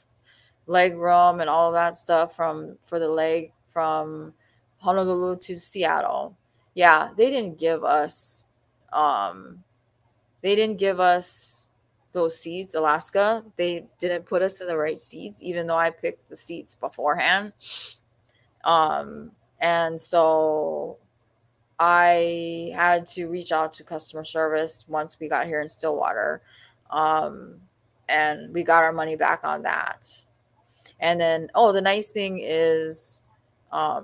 leg room and all of that stuff for the leg from Honolulu to Seattle. Yeah, um they didn't give us those seats. Alaska, they didn't put us in the right seats even though I picked the seats beforehand. Um and so I had to reach out to customer service once we got here in Stillwater. Um, and we got our money back on that. And then, oh, the nice thing is,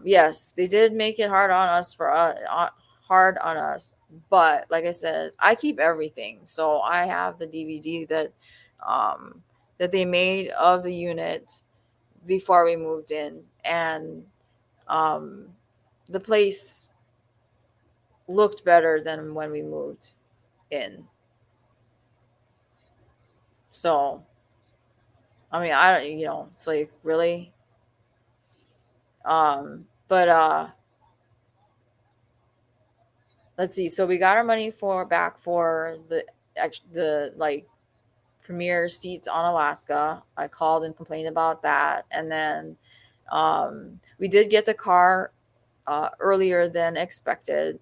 yes, they did make it hard on us. But like I said, I keep everything, so I have the DVD um, that they made of the unit before we moved in, and um, the place looked better than when we moved in. So, I mean, I don't, it's like really. But let's see. So we got our money for back for the like premier seats on Alaska. I called and complained about that, and then we did get the car earlier than expected.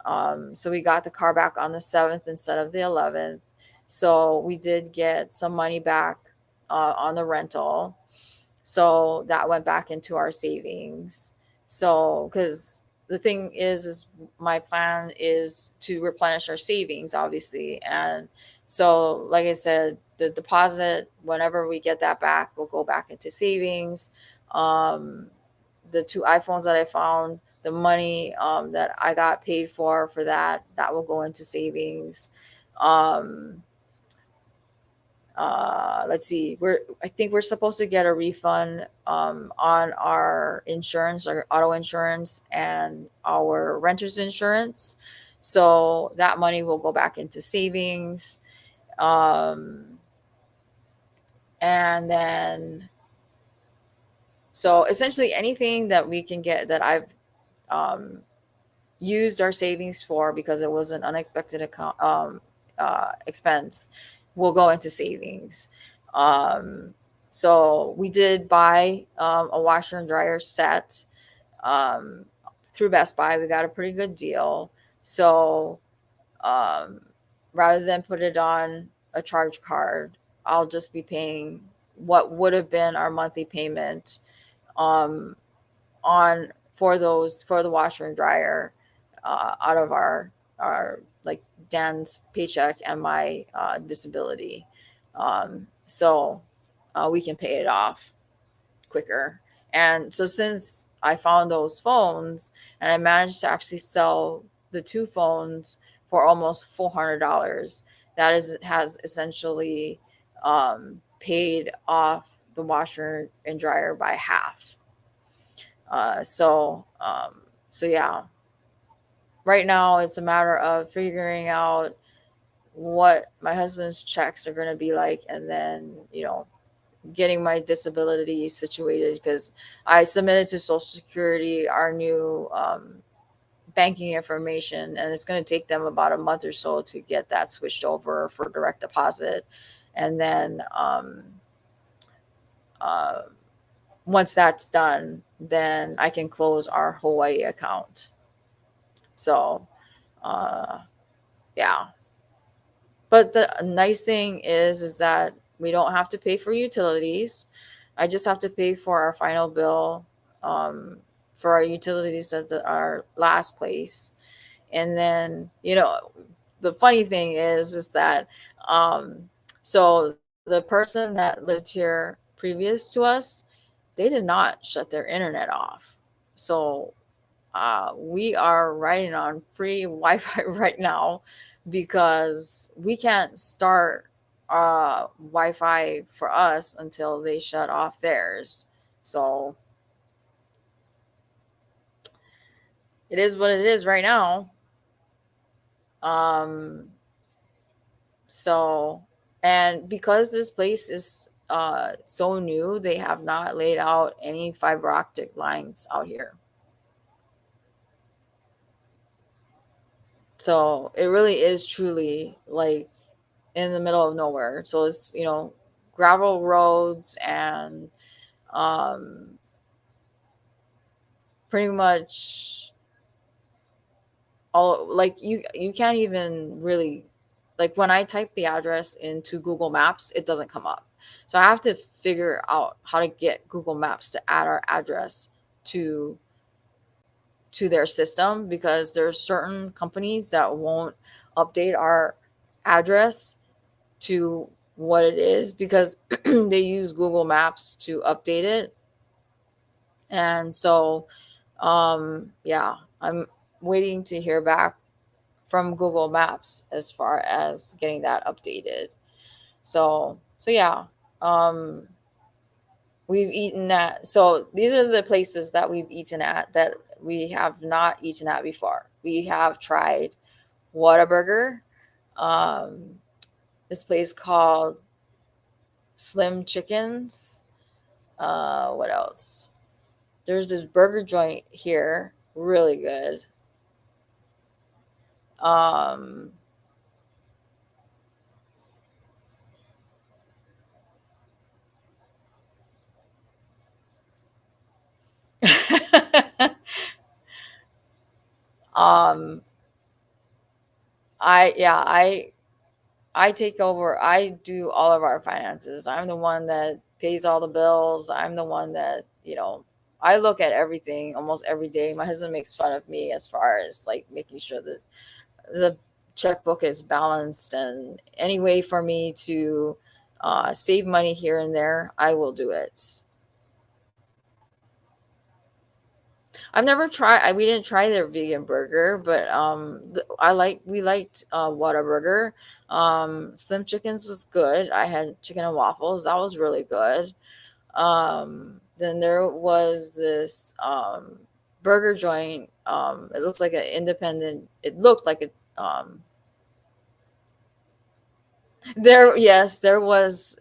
So we got the car back on the 7th instead of the 11th. So we did get some money back on the rental. So that went back into our savings. So, because the thing is my plan is to replenish our savings, obviously. And so, like I said, the deposit, whenever we get that back, will go back into savings. Um, the two iPhones that I found, the money that I got paid for that will go into savings. Um, let's see, I think we're supposed to get a refund on our insurance, our auto insurance, and our renter's insurance. So that money will go back into savings. Um, and then so essentially anything that we can get that I've um, used our savings for because it was an unexpected expense will go into savings. Um, so we did buy a washer and dryer set um, through Best Buy. We got a pretty good deal. So um, rather than put it on a charge card, I'll just be paying what would have been our monthly payment um, on for the washer and dryer out of our like Dan's paycheck and my disability, so we can pay it off quicker. And so since I found those phones and I managed to actually sell the two phones for almost $400, that is has essentially paid off the washer and dryer by half. So yeah, right now it's a matter of figuring out what my husband's checks are going to be like, and then getting my disability situated, because I submitted to Social Security our new banking information, and it's going to take them about a month or so to get that switched over for direct deposit. And then uh, once that's done, then I can close our Hawaii account. So, uh, yeah. But the nice thing is that we don't have to pay for utilities. I just have to pay for our final bill for our utilities at our last place. And then, the funny thing is that so the person that lived here previous to us, they did not shut their internet off. So we are riding on free Wi-Fi right now because we can't start Wi-Fi for us until they shut off theirs. So it is what it is right now. Um, so, and because this place is so new, they have not laid out any fiber optic lines out here. So it really is truly like in the middle of nowhere. So it's, gravel roads and um, pretty much all, like, you can't even really, like, when I type the address into Google Maps, it doesn't come up. So I have to figure out how to get Google Maps to add our address to their system, because there's certain companies that won't update our address to what it is, because they use Google Maps to update it. And so, yeah, I'm waiting to hear back from Google Maps as far as getting that updated. So yeah, um, we've eaten at. So these are the places that we've eaten at that we have not eaten at before. We have tried Whataburger, um, this place called Slim Chickens. What else? There's this burger joint here, really good. Um, um, I take over. I do all of our finances. I'm the one that pays all the bills. I'm the one that, I look at everything almost every day. My husband makes fun of me as far as like making sure that the checkbook is balanced, and any way for me to save money here and there, I will do it. I've never tried. We didn't try their vegan burger, but we liked Whataburger. Slim Chickens was good. I had chicken and waffles. That was really good. Then there was this burger joint. It looks like an independent. It looked like a there. Yes, there was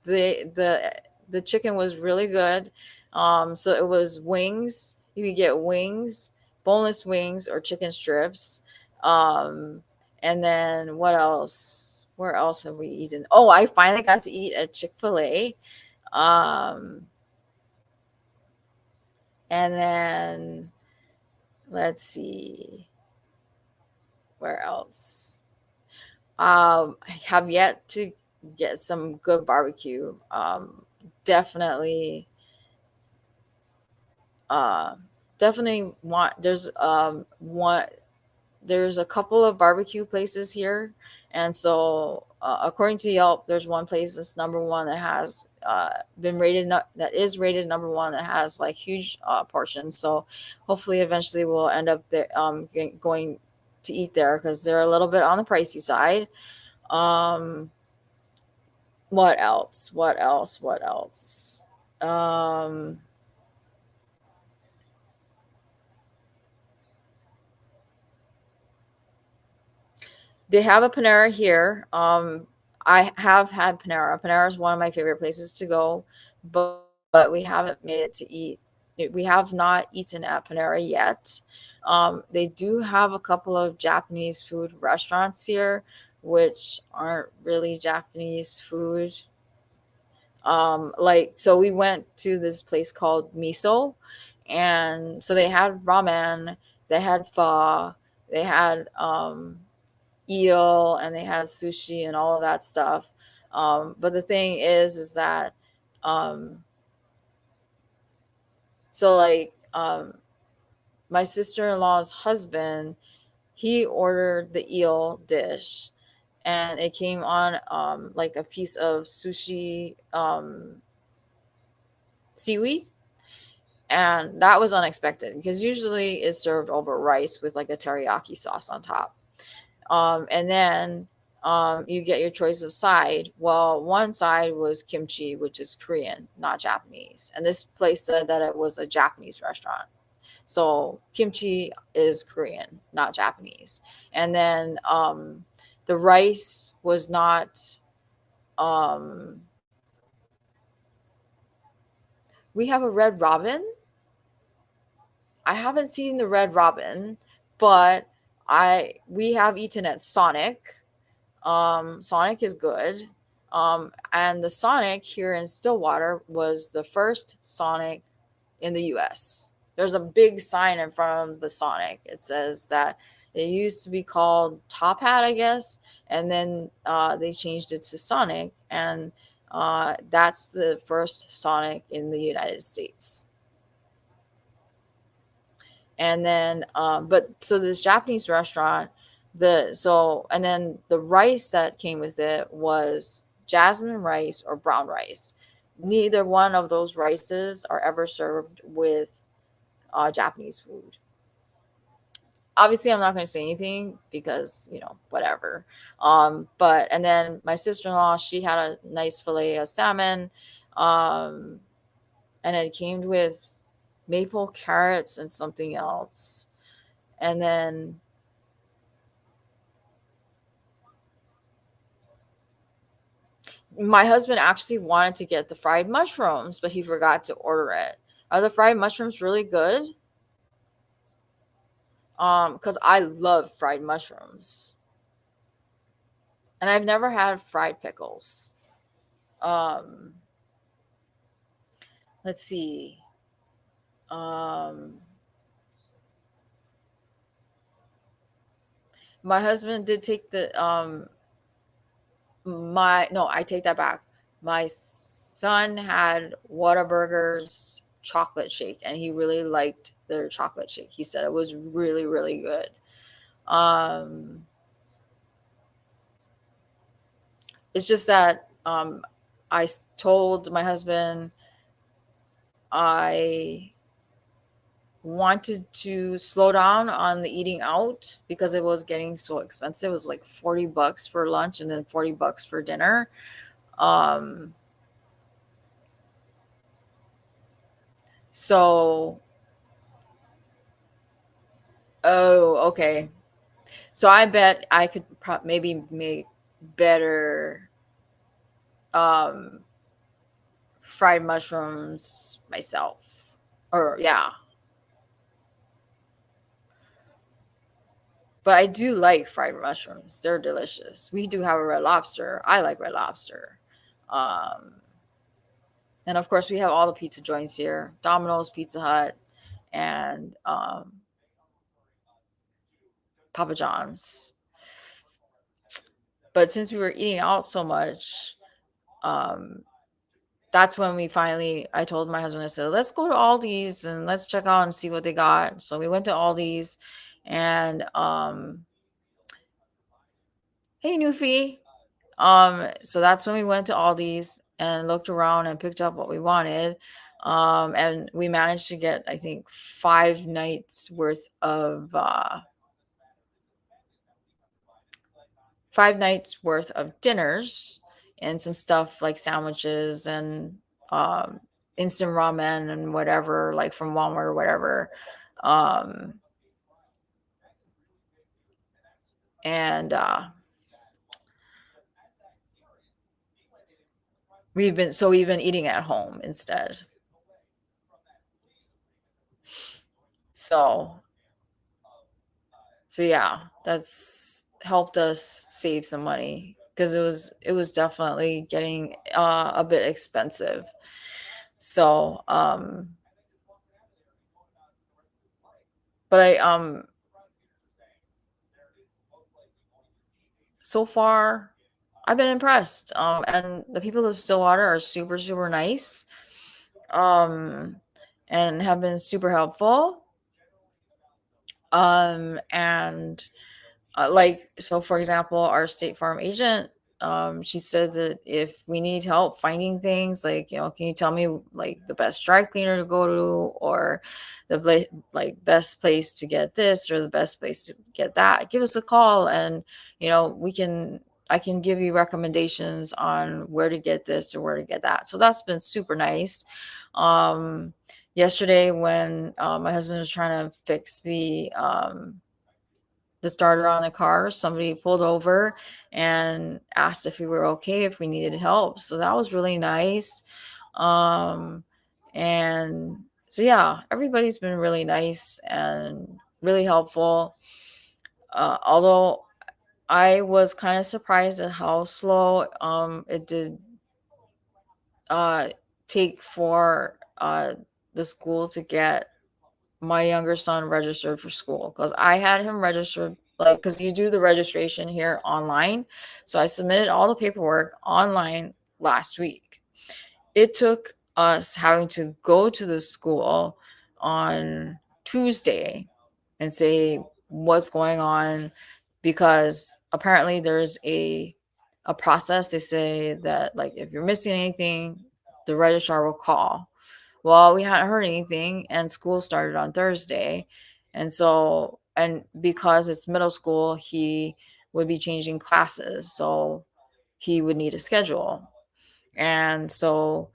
the the the chicken was really good. So it was wings. You could get wings, boneless wings or chicken strips. Um, and then what else? Where else have we eaten? Oh, I finally got to eat at Chick-fil-A. Um, and then let's see where else. I have yet to get some good barbecue. Definitely, uh, definitely want. There's a couple of barbecue places here, and so according to Yelp, there's one place that's number one that has been rated that is rated number one that has like huge portions. So hopefully, eventually, we'll end up there going to eat there because they're a little bit on the pricey side. Um, what else? What else? What else? Um, They have a Panera here. I have had Panera. Panera is one of my favorite places to go, but we haven't made it to eat. We have not eaten at Panera yet. They do have a couple of Japanese food restaurants here, which aren't really Japanese food. Like so we went to this place called Miso, and so they had ramen, they had pho, they had eel, and they had sushi and all of that stuff. But the thing is that um, so like my sister-in-law's husband, he ordered the eel dish, and it came on like a piece of sushi seaweed, and that was unexpected because usually it's served over rice with like a teriyaki sauce on top. And then you get your choice of side. Well, one side was kimchi, which is Korean, not Japanese. And this place said that it was a Japanese restaurant. So kimchi is Korean, not Japanese. And then the rice was not. Um, we have a red robin. I haven't seen the red robin, but we have eaten at Sonic. Sonic is good. And the Sonic here in Stillwater was the first Sonic in the US. There's a big sign in front of the Sonic. It says that it used to be called Top Hat, I guess, and then they changed it to Sonic, and that's the first Sonic in the United States. And then but so this Japanese restaurant, and then the rice that came with it was jasmine rice or brown rice. Neither one of those rices are ever served with Japanese food. Obviously, I'm not going to say anything because whatever. But and then my sister-in-law, she had a nice fillet of salmon, um, and it came with maple carrots and something else. And then my husband actually wanted to get the fried mushrooms, but he forgot to order it. Are the fried mushrooms really good? Because I love fried mushrooms, and I've never had fried pickles. Um, let's see. Um, my husband did take the my no, I take that back. My son had Whataburger's chocolate shake, and he really liked their chocolate shake. He said it was really, really good. Um, it's just that told my husband I wanted to slow down on the eating out because it was getting so expensive. It was like $40 for lunch and then $40 for dinner. Um, so, oh, okay. So I bet I could maybe make better um, fried mushrooms myself. Or, yeah. But I do like fried mushrooms. They're delicious. We do have a red lobster. I like red lobster. Um, and of course, we have all the pizza joints here: Domino's, Pizza Hut, and Papa John's. But since we were eating out so much, um, that's when I told my husband, I said, let's go to Aldi's and let's check out and see what they got. So we went to Aldi's and, hey, Newfie. So that's when we went to Aldi's and looked around and picked up what we wanted. And we managed to get, I think, 5 nights worth of dinners and some stuff like sandwiches and um, instant ramen and whatever, like from Walmart or whatever. Um, and we've been eating at home instead. So so yeah, that's helped us save some money because it was definitely getting a bit expensive. So but so far I've been impressed. And the people of Stillwater are super, super nice. Um, and have been super helpful. And like, so for example, our State Farm agent, she said that if we need help finding things, like, can you tell me like the best dry cleaner to go to, or like best place to get this or the best place to get that, give us a call, and I can give you recommendations on where to get this or where to get that. So that's been super nice. Yesterday when my husband was trying to fix the starter on the car, somebody pulled over and asked if we were okay, if we needed help. So that was really nice. Um, and so, yeah, everybody's been really nice and really helpful. Although I was kind of surprised at how slow it did uh, take for the school to get my younger son registered for school, because I had him registered, like, because you do the registration here online. So I submitted all the paperwork online last week. It took us having to go to the school on Tuesday and say what's going on, because apparently there's a process. They say that, like, if you're missing anything, the registrar will call. Well, we hadn't heard anything, and school started on Thursday. And because it's middle school, he would be changing classes. So he would need a schedule. And so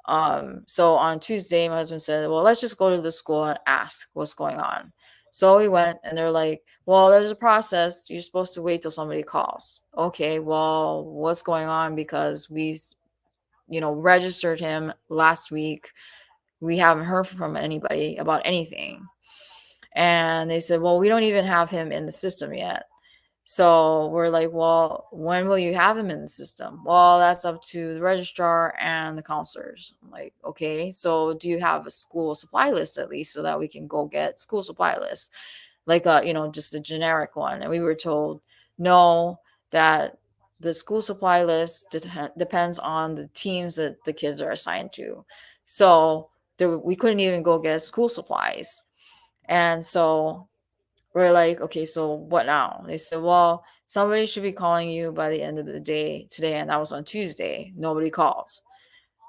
on Tuesday, my husband said, well, let's just go to the school and ask what's going on. So we went, and they're like, well, there's a process. You're supposed to wait till somebody calls. Okay, well, what's going on? Because we registered him last week. We haven't heard from anybody about anything. And they said, well, we don't even have him in the system yet. So we're like, well, when will you have him in the system? Well, that's up to the registrar and the counselors. I'm like, okay, so do you have a school supply list at least, so that we can go get school supply list, like just a generic one? And we were told no, that the school supply list depends on the teams that the kids are assigned to. So we couldn't even go get school supplies. And so we're like, okay, so what now? They said, well, somebody should be calling you by the end of the day today. And that was on Tuesday. Nobody calls.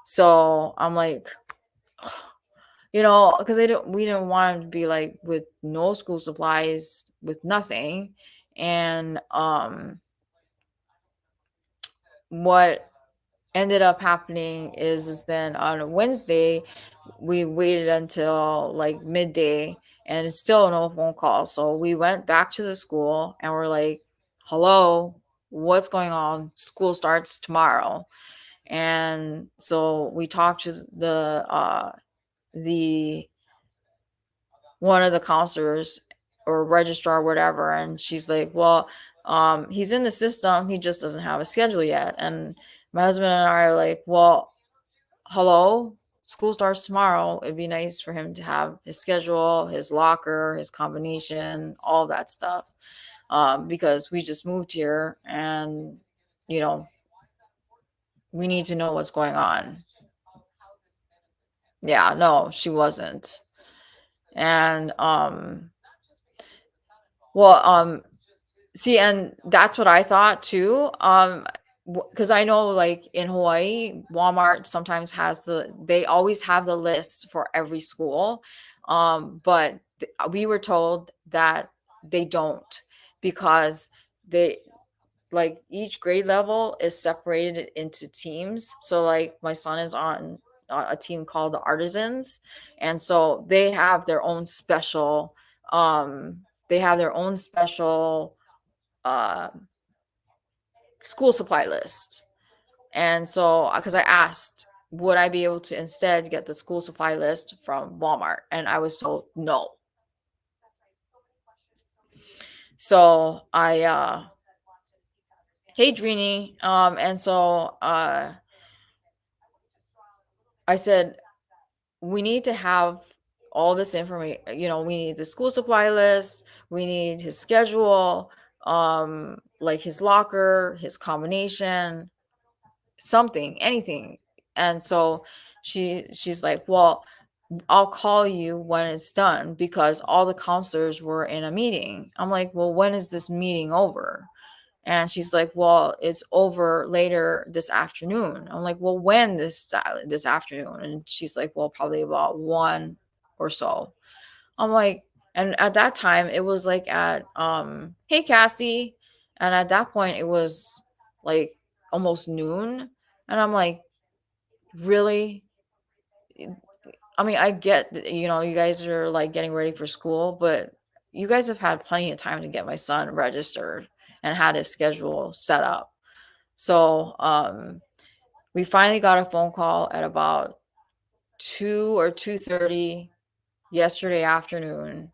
So I'm like, because we didn't want to be like with no school supplies, with nothing. And what ended up happening is then on Wednesday, we waited until like midday and still no phone call. So we went back to the school and we're like, hello, what's going on? School starts tomorrow. And so we talked to the one of the counselors or registrar, whatever, and she's like, well, he's in the system, he just doesn't have a schedule yet. And my husband and I are like, well, hello, school starts tomorrow. It'd be nice for him to have his schedule, his locker, his combination, all that stuff. because we just moved here and, you know, we need to know what's going on. Yeah, no, she wasn't. And well, see, and that's what I thought too. Because I know, like in Hawaii, Walmart sometimes has they always have the list for every school. But we were told that they don't, because they, like, each grade level is separated into teams. So like my son is on a team called the Artisans, and so they have their own special uh, school supply list. And so, because I asked, would I be able to instead get the school supply list from Walmart? And I was told no. So hey Drini, and so I said, we need to have all this information. We need the school supply list, we need his schedule, like his locker, his combination, something, anything. And so she's like, well, I'll call you when it's done, because all the counselors were in a meeting. I'm like, well, when is this meeting over? And she's like, well, it's over later this afternoon. I'm like, well, when this afternoon? And she's like, well, probably about 1 or so. I'm like, and at that time it was like at hey Cassie, and at that point it was like almost noon, and I'm like, really? I mean, I get that, you guys are like getting ready for school, but you guys have had plenty of time to get my son registered and had his schedule set up. So we finally got a phone call at about 2 or 2:30 yesterday afternoon.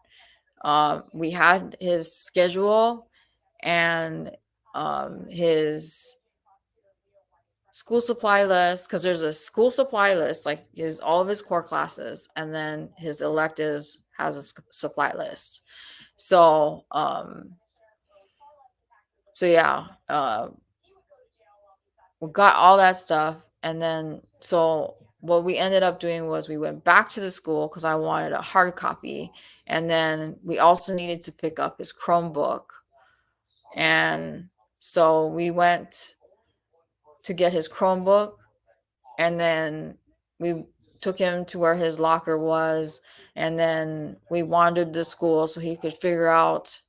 We had his schedule and his school supply list, because there's a school supply list, like his all of his core classes, and then his electives has a supply list. So yeah, we got all that stuff, and then so what we ended up doing was we went back to the school because I wanted a hard copy, and then we also needed to pick up his Chromebook. And so we went to get his Chromebook, and then we took him to where his locker was, and then we wandered the school so he could figure out.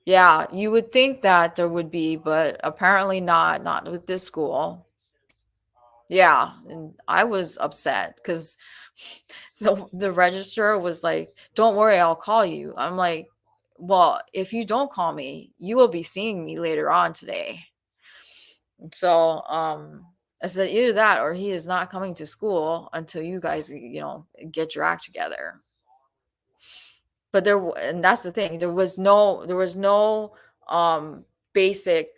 Yeah, you would think that there would be, but apparently not with this school. Yeah, and I was upset because the registrar was like, "Don't worry, I'll call you." I'm like, "Well, if you don't call me, you will be seeing me later on today." So, I said, either that or he is not coming to school until you guys, get your act together. But and that's the thing. There was no basic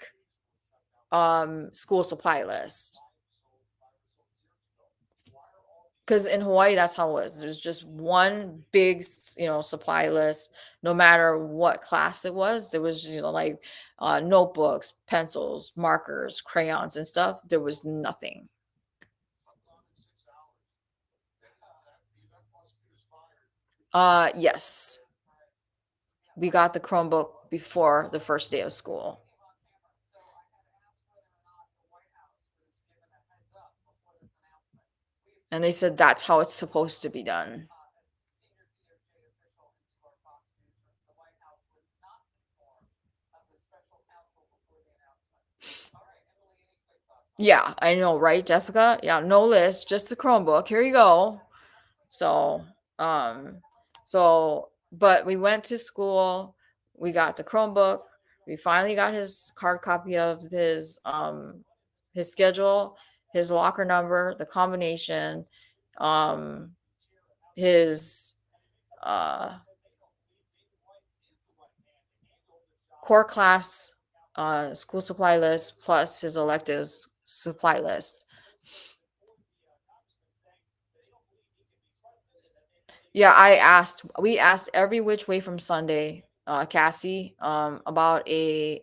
school supply list. Because in Hawaii, that's how it was. There's just one big, supply list. No matter what class it was, there was, like notebooks, pencils, markers, crayons, and stuff. There was nothing. Yes, we got the Chromebook before the first day of school. And they said that's how it's supposed to be done. Yeah, I know, right, Jessica? Yeah, no list, just the Chromebook. Here you go. So, um, but we went to school, we got the Chromebook, we finally got his card copy of his schedule, his locker number, the combination, um, his core class school supply list plus his electives supply list. Yeah, we asked every which way from Sunday Cassie, about a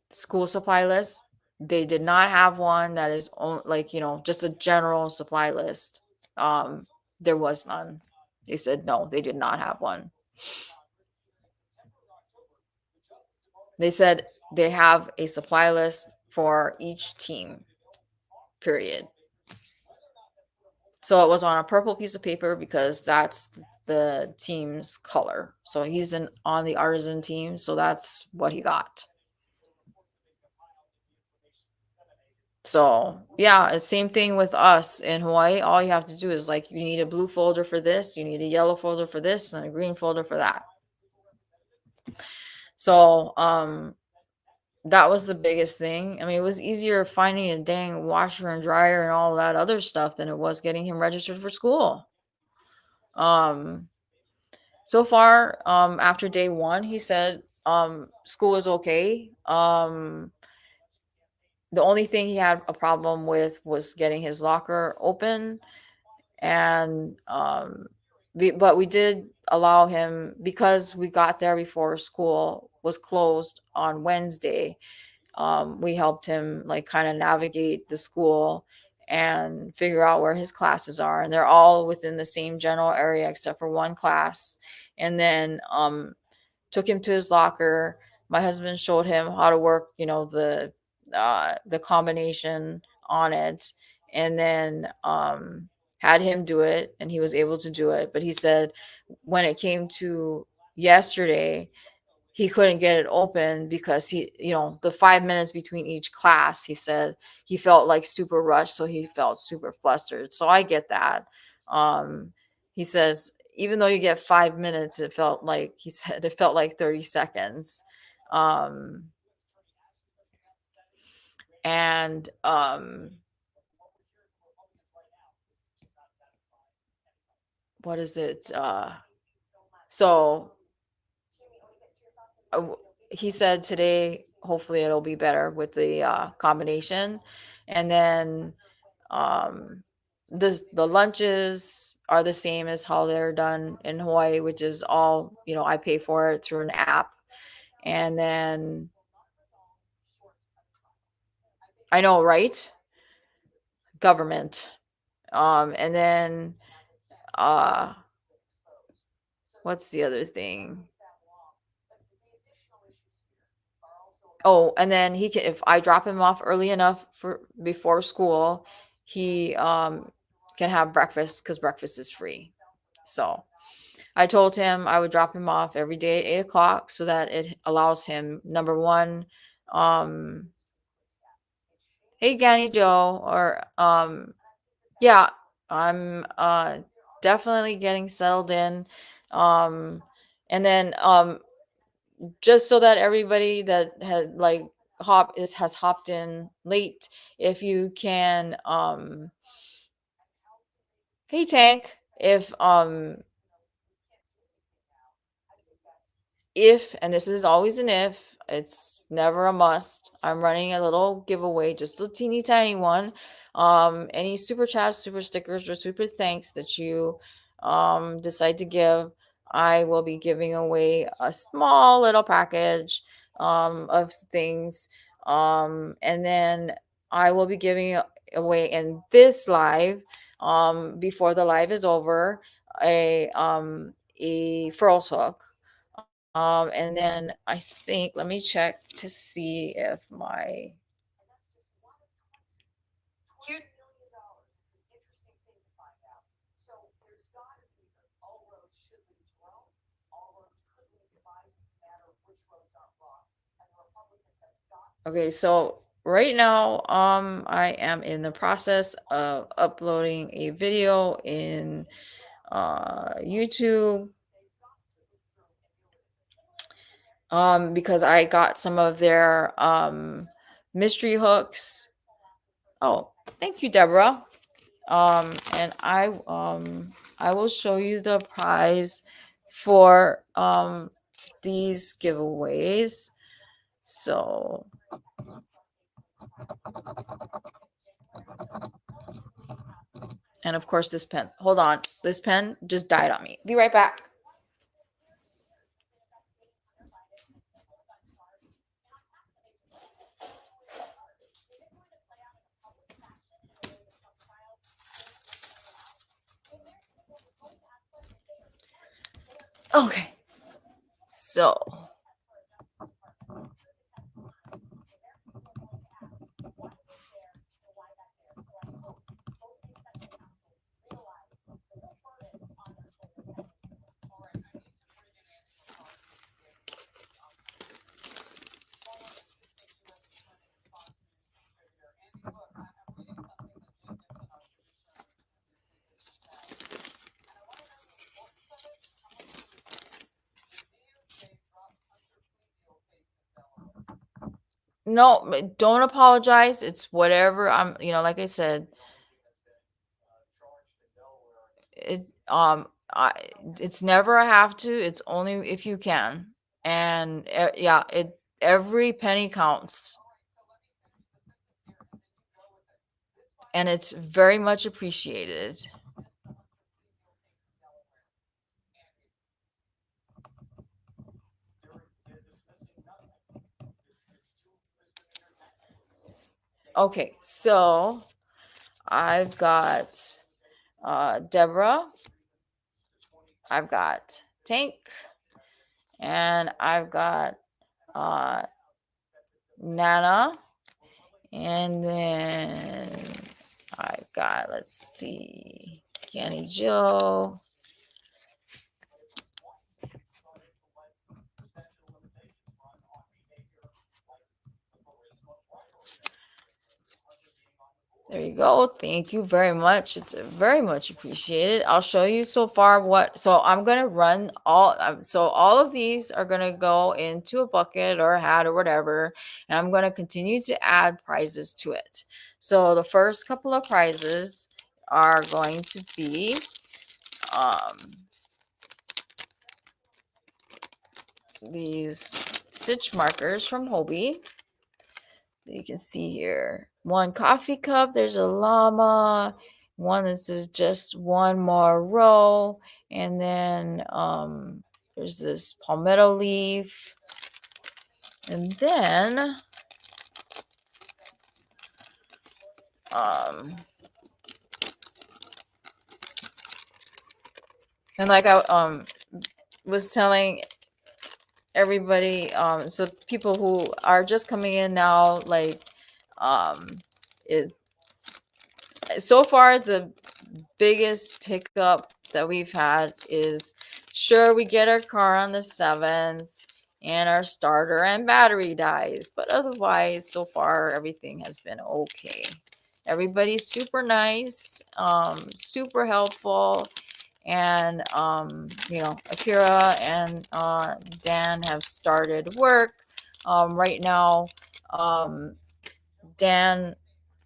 school supply list. They did not have one that is like, just a general supply list. Um, there was none. They said no, they did not have one. They said they have a supply list for each team, period. So it was on a purple piece of paper because that's the team's color. So he's on the artisan team, so that's what he got. So yeah, same thing with us in Hawaii. All you have to do is like you need a blue folder for this, you need a yellow folder for this, and a green folder for that. So that was the biggest thing. I mean, it was easier finding a dang washer and dryer and all that other stuff than it was getting him registered for school. Um so far, after day one, he said school is okay. The only thing he had a problem with was getting his locker open, and but we did allow him because we got there before school was closed on Wednesday. We helped him like kind of navigate the school and figure out where his classes are, and they're all within the same general area except for one class. And then took him to his locker. My husband showed him how to work, the combination on it, and then had him do it, and he was able to do it. But he said when it came to yesterday, he couldn't get it open because the 5 minutes between each class, he said he felt like super rushed, so he felt super flustered. So I get that. He says even though you get 5 minutes, it felt like he said it felt like 30 seconds. Um, and what is it? So he said today, hopefully it'll be better with the combination, and then um the lunches are the same as how they're done in Hawaii, which is all, I pay for it through an app. And then I know, right? Government. And then uh what's the other thing? Oh, and then he can, if I drop him off early enough for before school, he can have breakfast because breakfast is free. So I told him I would drop him off every day at 8 o'clock so that it allows him, number one, um, hey Danny Joe, or yeah, I'm definitely getting settled in. Um, and then just so that everybody that had like has hopped in late, if you can hey Tank, if, and this is always an if, it's never a must, I'm running a little giveaway, just a teeny tiny one. Any super chats, super stickers, or super thanks that you decide to give, I will be giving away a small little package of things. And then I will be giving away in this live, before the live is over, a furls hook. And then I think, let me check to see if my okay, so right now, I am in the process of uploading a video in YouTube, because I got some of their mystery hooks. Oh, thank you, Deborah. And I will show you the prize for these giveaways. So and of course this pen. Hold on. This pen just died on me. Be right back. Okay. So, no, don't apologize. It's whatever. Like I said, it I it's never a have to. It's only if you can. And yeah, it every penny counts. And it's very much appreciated. Okay, so I've got Deborah, I've got Tank, and I've got uh, Nana, and then I've got, let's see, Canny Joe. There you go. Thank you very much. It's very much appreciated. I'll show you so far so I'm going to run so all of these are going to go into a bucket or a hat or whatever, and I'm going to continue to add prizes to it. So the first couple of prizes are going to be um, these stitch markers from Hobie. You can see here one coffee cup, there's a llama, one that says just one more row, and then there's this palmetto leaf, and then um and like I was telling everybody, so people who are just coming in now, like um it so far the biggest hiccup that we've had is, sure, we get our car on the 7th and our starter and battery dies, but otherwise so far everything has been okay. Everybody's super nice, super helpful, and Akira and Dan have started work right now. Dan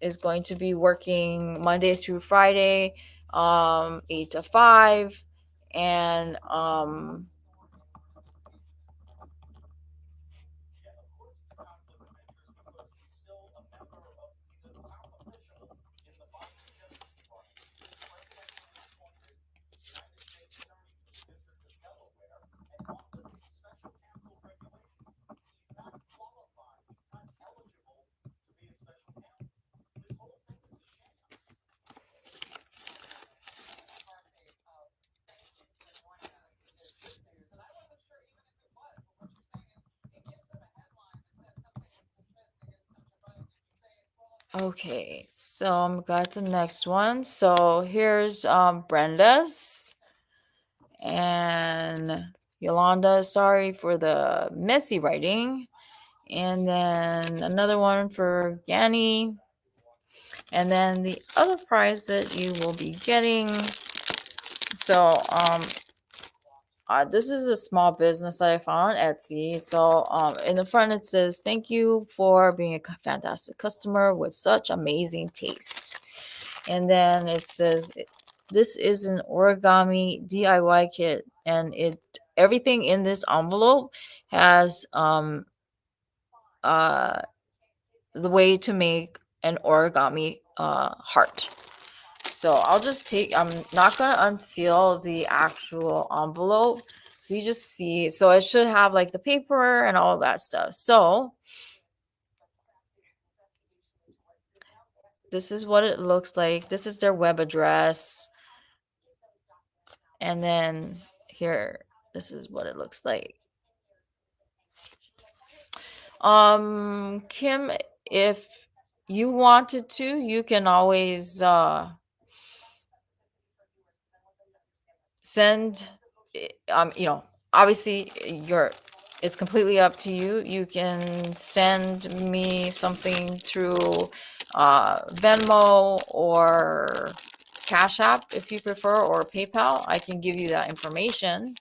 is going to be working Monday through Friday, 8 to 5. And okay, so I've got the next one. So here's Brenda's and Yolanda. Sorry for the messy writing. And then another one for Yanni. And then the other prize that you will be getting. So this is a small business that I found on Etsy. So in the front it says, "Thank you for being a fantastic customer with such amazing taste." And then it says, "This is an origami DIY kit, and everything in this envelope has uh the way to make an origami heart." So I'm not going to unseal the actual envelope. So you just see, so it should have like the paper and all that stuff. So this is what it looks like. This is their web address. And then here, This is what it looks like. Kim, if you wanted to, you can always send you know, obviously you're it's completely up to you. You can send me something through Venmo or Cash App if you prefer, or PayPal. I can give you that information.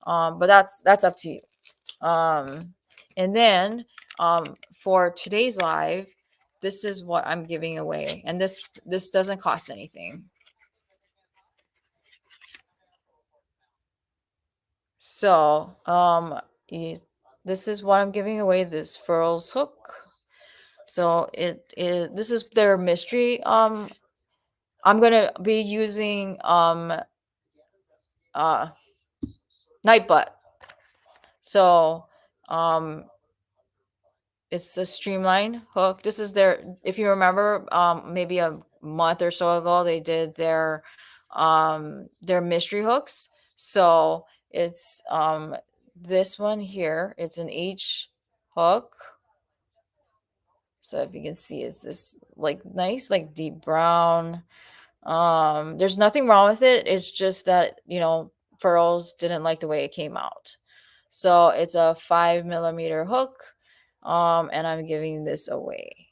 But that's up to you. Um, and then for today's live, this is what I'm giving away, and this doesn't cost anything. So this is what I'm giving away. This Furls hook. So this is their mystery. I'm gonna be using uh Nightbutt. So um it's a streamline hook. This is their, if you remember, maybe a month or so ago, they did their mystery hooks. So it's this one here. It's an H hook. So if you can see, it's this like nice, like deep brown. There's nothing wrong with it. It's just that, Furls didn't like the way it came out. So it's a 5 millimeter hook. And I'm giving this away.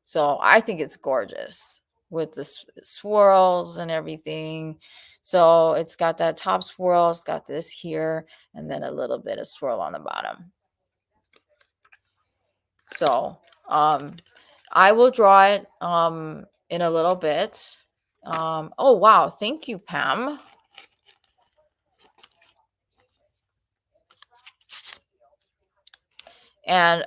So I think it's gorgeous with the swirls and everything. So it's got that top swirl, it's got this here, and then a little bit of swirl on the bottom. So I will draw it in a little bit. Oh wow, thank you, Pam. And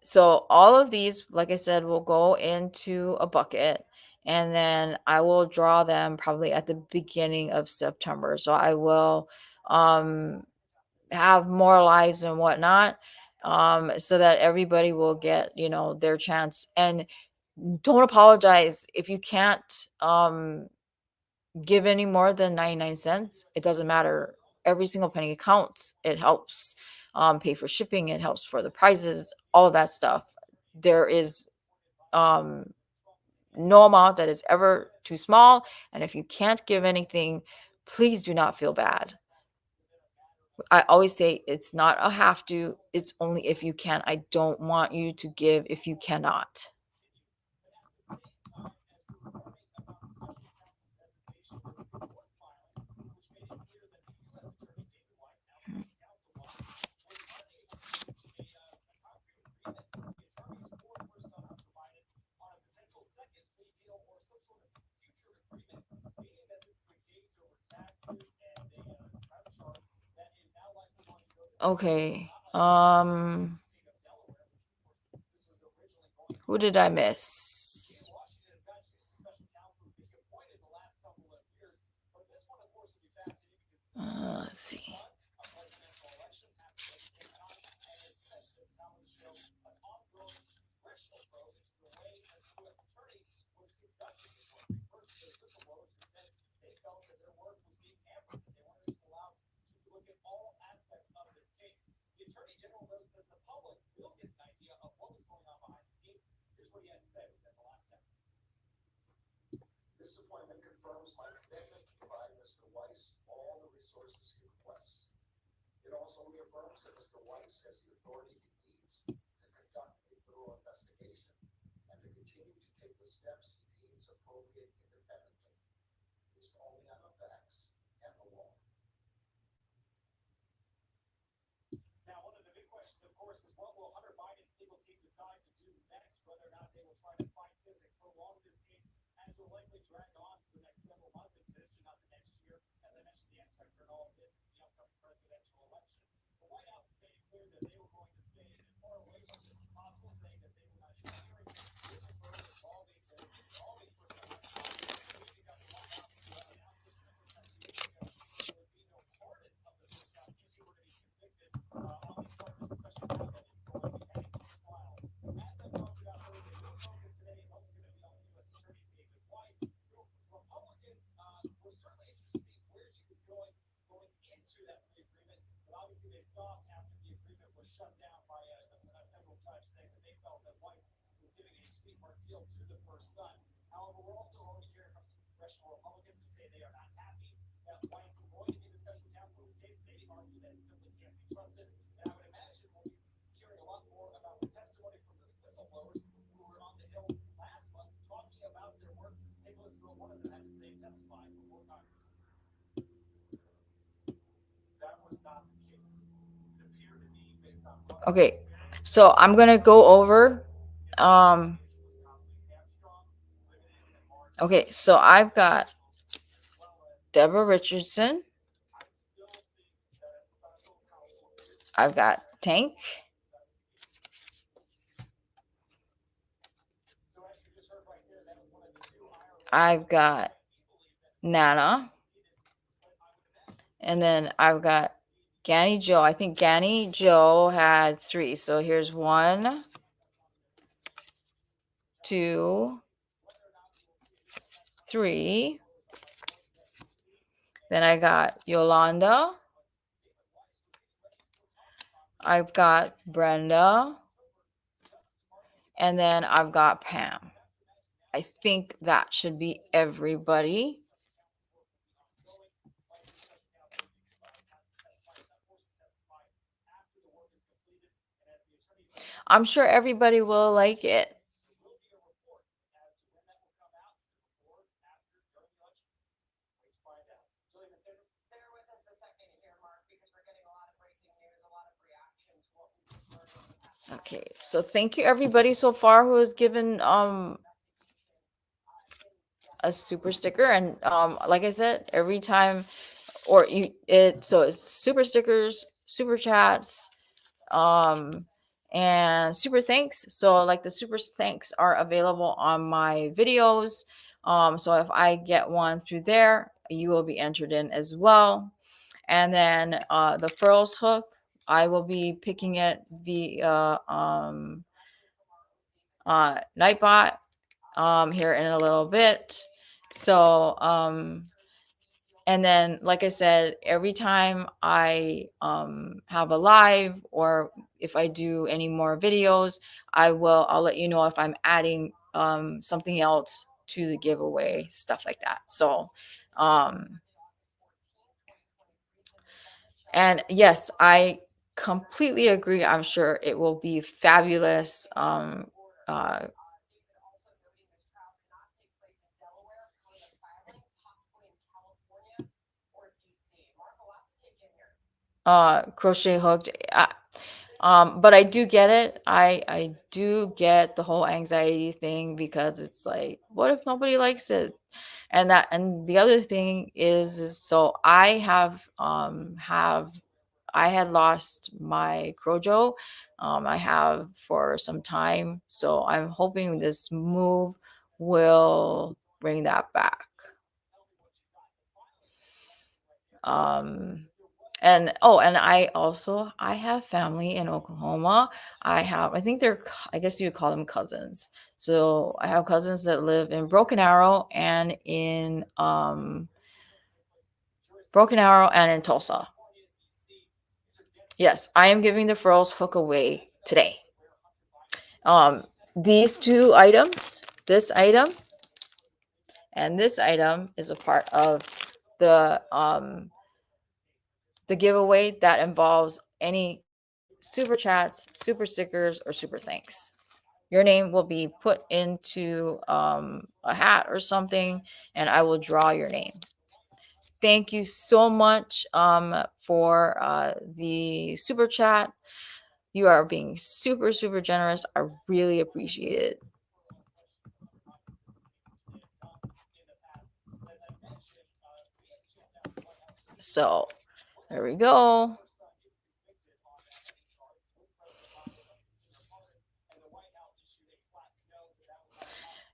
so all of these, like I said, will go into a bucket, and then I will draw them probably at the beginning of September. So I will have more lives and whatnot, so that everybody will get, their chance. And don't apologize if you can't give any more than 99 cents. It doesn't matter. Every single penny counts. It helps pay for shipping. It helps for the prizes, all of that stuff. There is no amount that is ever too small. And if you can't give anything, please do not feel bad. I always say it's not a have to, it's only if you can. I don't want you to give if you cannot. Okay. Who did I miss? Let's see. Okay, so I'm gonna go over. Um, okay, so I've got Deborah Richardson. I've got Tank. I've got Nana. And then I've got Ganny Joe. I think Ganny Joe had 3. So here's 1, 2, 3. Then I got Yolanda. I've got Brenda. And then I've got Pam. I think that should be everybody. I'm sure everybody will like it. Okay, so thank you everybody so far who has given a super sticker. And like I said, every time, or you it so it's super stickers, super chats, um and super thanks. So like the super thanks are available on my videos. So if I get one through there, you will be entered in as well. And then the furls hook, I will be picking it via Nightbot here in a little bit. So and then like I said, every time I have a live, or if I do any more videos, I'll let you know if I'm adding something else to the giveaway, stuff like that. So and yes, I completely agree. I'm sure it will be fabulous. Uh Crochet hooked. But I do get it. I do get the whole anxiety thing, because it's like, what if nobody likes it? And the other thing is so I had lost my Crojo. I have for some time, so I'm hoping this move will bring that back. Um, and oh, and I have family in Oklahoma. I think I guess you would call them cousins. So I have cousins that live in Broken Arrow and in Tulsa. Yes, I am giving the furls hook away today. These 2 items, this item and this item, is a part of the giveaway that involves any super chats, super stickers, or super thanks. Your name will be put into a hat or something, and I will draw your name. Thank you so much for the super chat. You are being super, super generous. I really appreciate it. So there we go.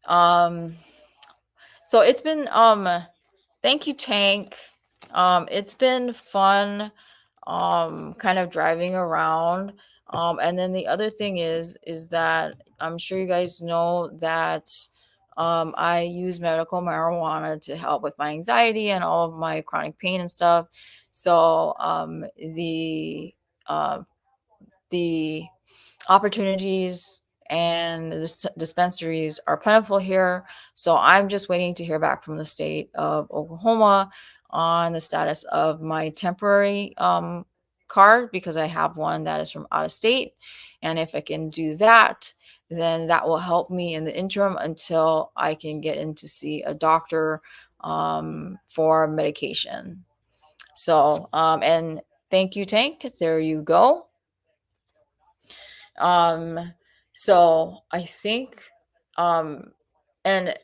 Um, so it's been thank you, Tank. It's been fun kind of driving around. And then the other thing is that I'm sure you guys know that I use medical marijuana to help with my anxiety and all of my chronic pain and stuff. So uh, the opportunities and the dispensaries are plentiful here. So I'm just waiting to hear back from the state of Oklahoma on the status of my temporary card, because I have one that is from out of state. And if I can do that, then that will help me in the interim until I can get in to see a doctor for medication. So, and thank you, Tank. There you go. Um, so I think, um, and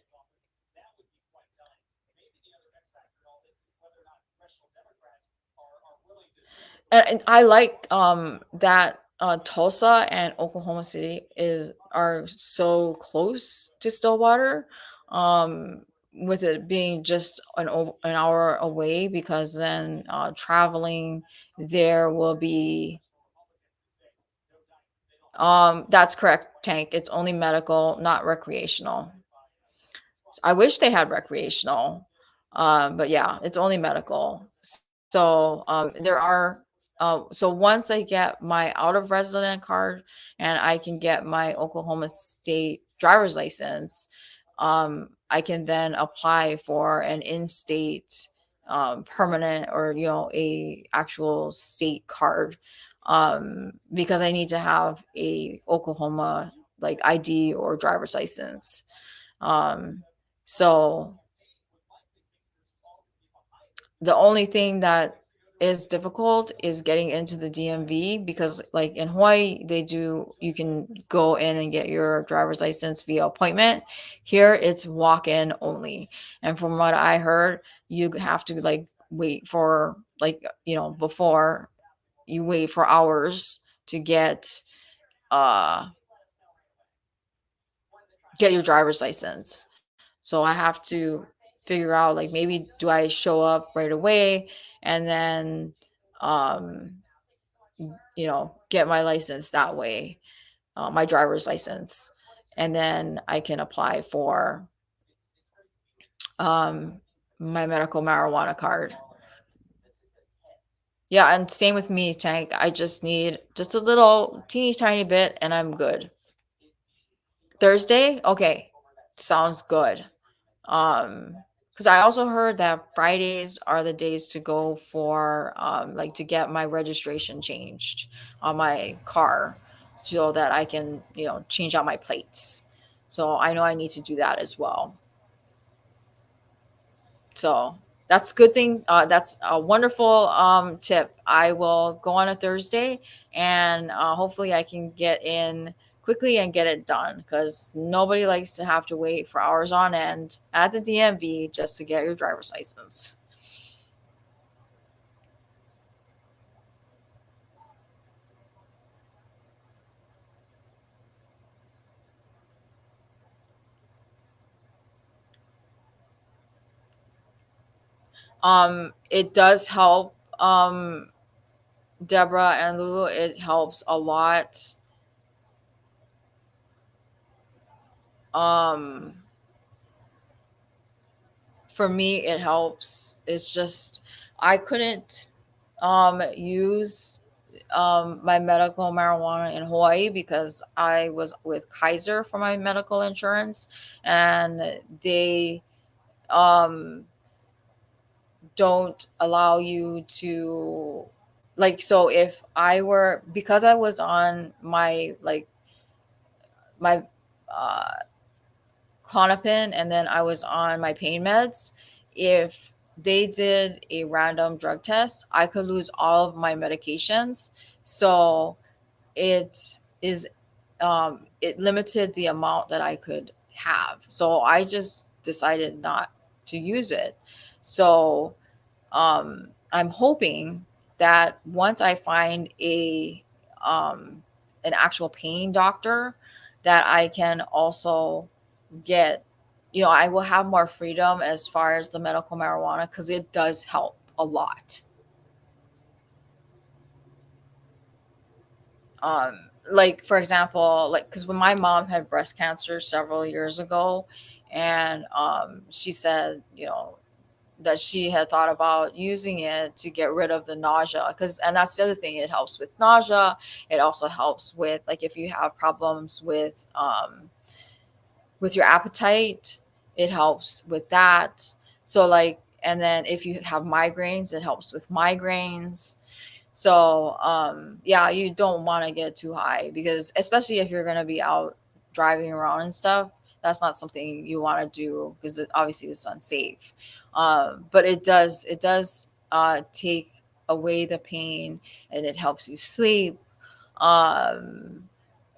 and I like that Tulsa and Oklahoma City is are so close to Stillwater, um, with it being just an hour away, because then traveling there will be. That's correct, Tank. It's only medical, not recreational. I wish they had recreational, but yeah, it's only medical. So there are. So once I get my out of resident card and I can get my Oklahoma State driver's license, I can then apply for an in-state permanent, or a actual state card, because I need to have a Oklahoma like ID or driver's license. Um, so the only thing that is difficult is getting into the DMV, because like in Hawaii, you can go in and get your driver's license via appointment. Here it's walk-in only. And from what I heard, you have to like wait for like, before you wait for hours to uh get your driver's license. So I have to figure out, like, maybe do I show up right away and then um get my license that way, my driver's license, and then I can apply for um my medical marijuana card. Yeah, and same with me, Tank. I just need just a little teeny tiny bit and I'm good. Thursday? Okay. Sounds good. Because I also heard that Fridays are the days to go for like to get my registration changed on my car, so that I can, change out my plates. So I know I need to do that as well. So that's a good thing. That's a wonderful tip. I will go on a Thursday, and hopefully I can get in quickly and get it done, because nobody likes to have to wait for hours on end at the DMV just to get your driver's license. It does help, Deborah and Lulu. It helps a lot. Um, for me, it helps. It's just I couldn't use my medical marijuana in Hawaii because I was with Kaiser for my medical insurance, and they um don't allow you to, like, so if I were, because I was on my uh Clonopin, and then I was on my pain meds. If they did a random drug test, I could lose all of my medications. So it is it limited the amount that I could have. So I just decided not to use it. So I'm hoping that once I find um, an actual pain doctor, that I can also get, I will have more freedom as far as the medical marijuana, because it does help a lot. Like for example, like, because when my mom had breast cancer several years ago, and she said, that she had thought about using it to get rid of the nausea, because and that's the other thing, it helps with nausea. It also helps with, like, if you have problems with your appetite, it helps with that. So like, and then if you have migraines, it helps with migraines. So yeah, you don't want to get too high, because especially if you're going to be out driving around and stuff, that's not something you want to do, because obviously it's unsafe. But it does take away the pain, and it helps you sleep. um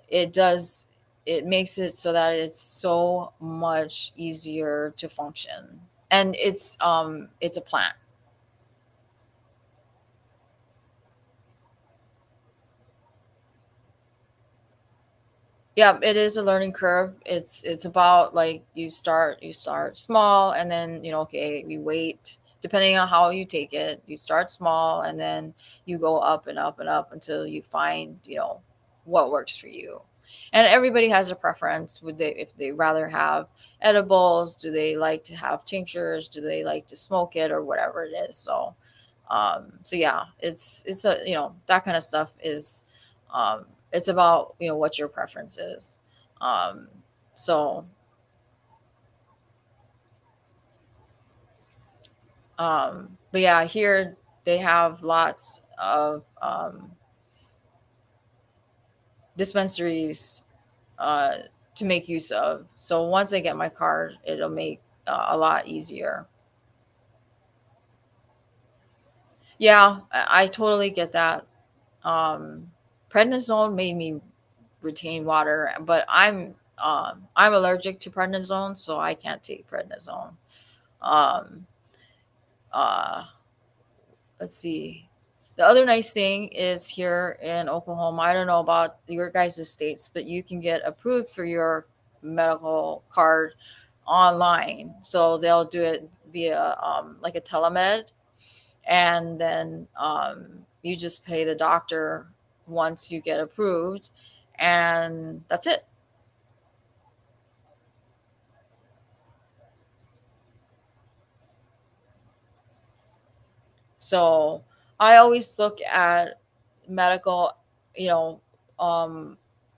it does, it makes it so that it's so much easier to function. And it's a plant. Yeah, it is a learning curve. It's about, like, you start small, and then, okay, you wait, depending on how you take it. You start small, and then you go up and up and up until you find, what works for you. And everybody has a preference. Would they, if they rather have edibles, do they like to have tinctures, do they like to smoke it, or whatever it is. So yeah, it's a, that kind of stuff is, it's about, what your preference is. um so but yeah, here they have lots of dispensaries uh to make use of. So once I get my card, it'll make a lot easier. Yeah, I totally get that. Prednisone made me retain water, but I'm allergic to prednisone, so I can't take prednisone. um uh let's see. The other nice thing is, here in Oklahoma, I don't know about your guys' states, but you can get approved for your medical card online. So they'll do it via like a telemed, and then you just pay the doctor once you get approved, and that's it. So I always look at medical, you know, um,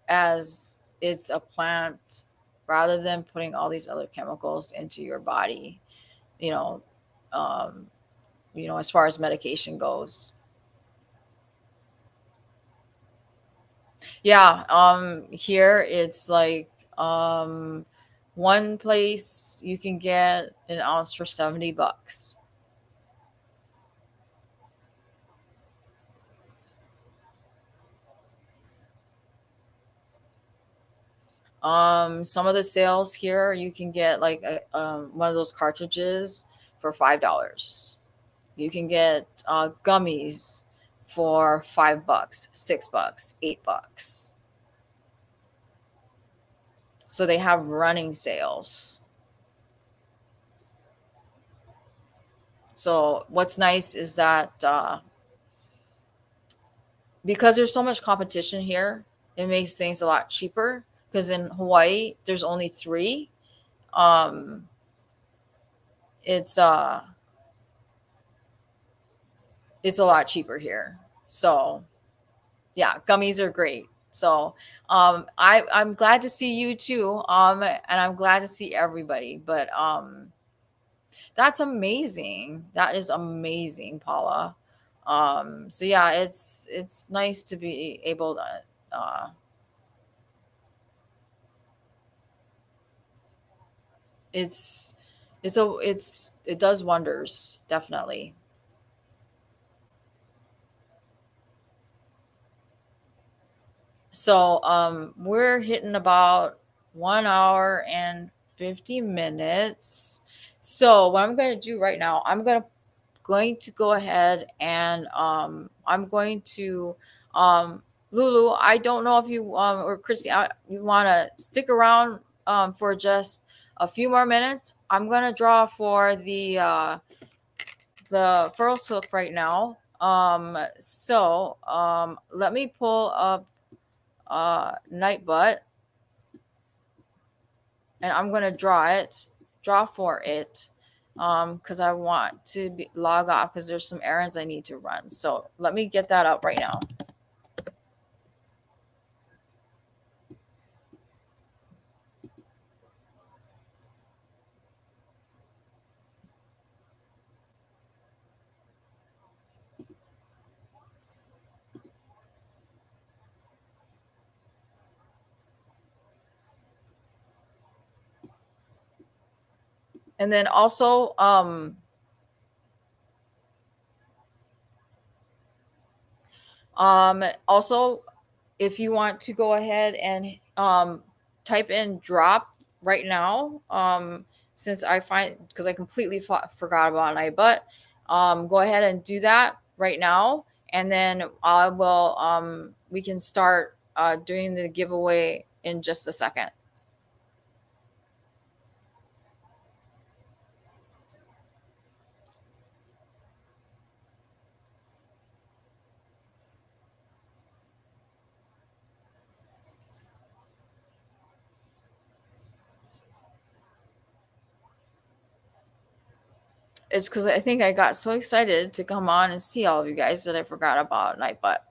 as it's a plant, rather than putting all these other chemicals into your body, you know, um, as far as medication goes. Yeah, here it's like, one place you can get an ounce for $70. Some of the sales here, you can get like one of those cartridges for $5. You can get gummies for $5, $6, $8. So they have running sales. So what's nice is that because there's so much competition here, it makes things a lot cheaper. Because in Hawaii, there's only three. Um, it's it's a lot cheaper here. So yeah, gummies are great. So I'm glad to see you too. And I'm glad to see everybody. But that's amazing. That is amazing, Paula. So yeah, it's nice to be able to it's it does wonders, definitely. So we're hitting about 1 hour and 50 minutes. So what I'm going to do right now, I'm going to go ahead, and I'm going to Lulu, I don't know if you or Christy, you want to stick around for just a few more minutes. I'm going to draw for the furrow hook right now. So let me pull up Nightbutt, and I'm going to draw for it. because I want to log off because there's some errands I need to run. So let me get that up right now. And then also, also, if you want to go ahead and type in drop right now, since I find because I completely forgot about night, but go ahead and do that right now, and then I will we can start doing the giveaway in just a second. It's because I think I got so excited to come on and see all of you guys that I forgot about night, but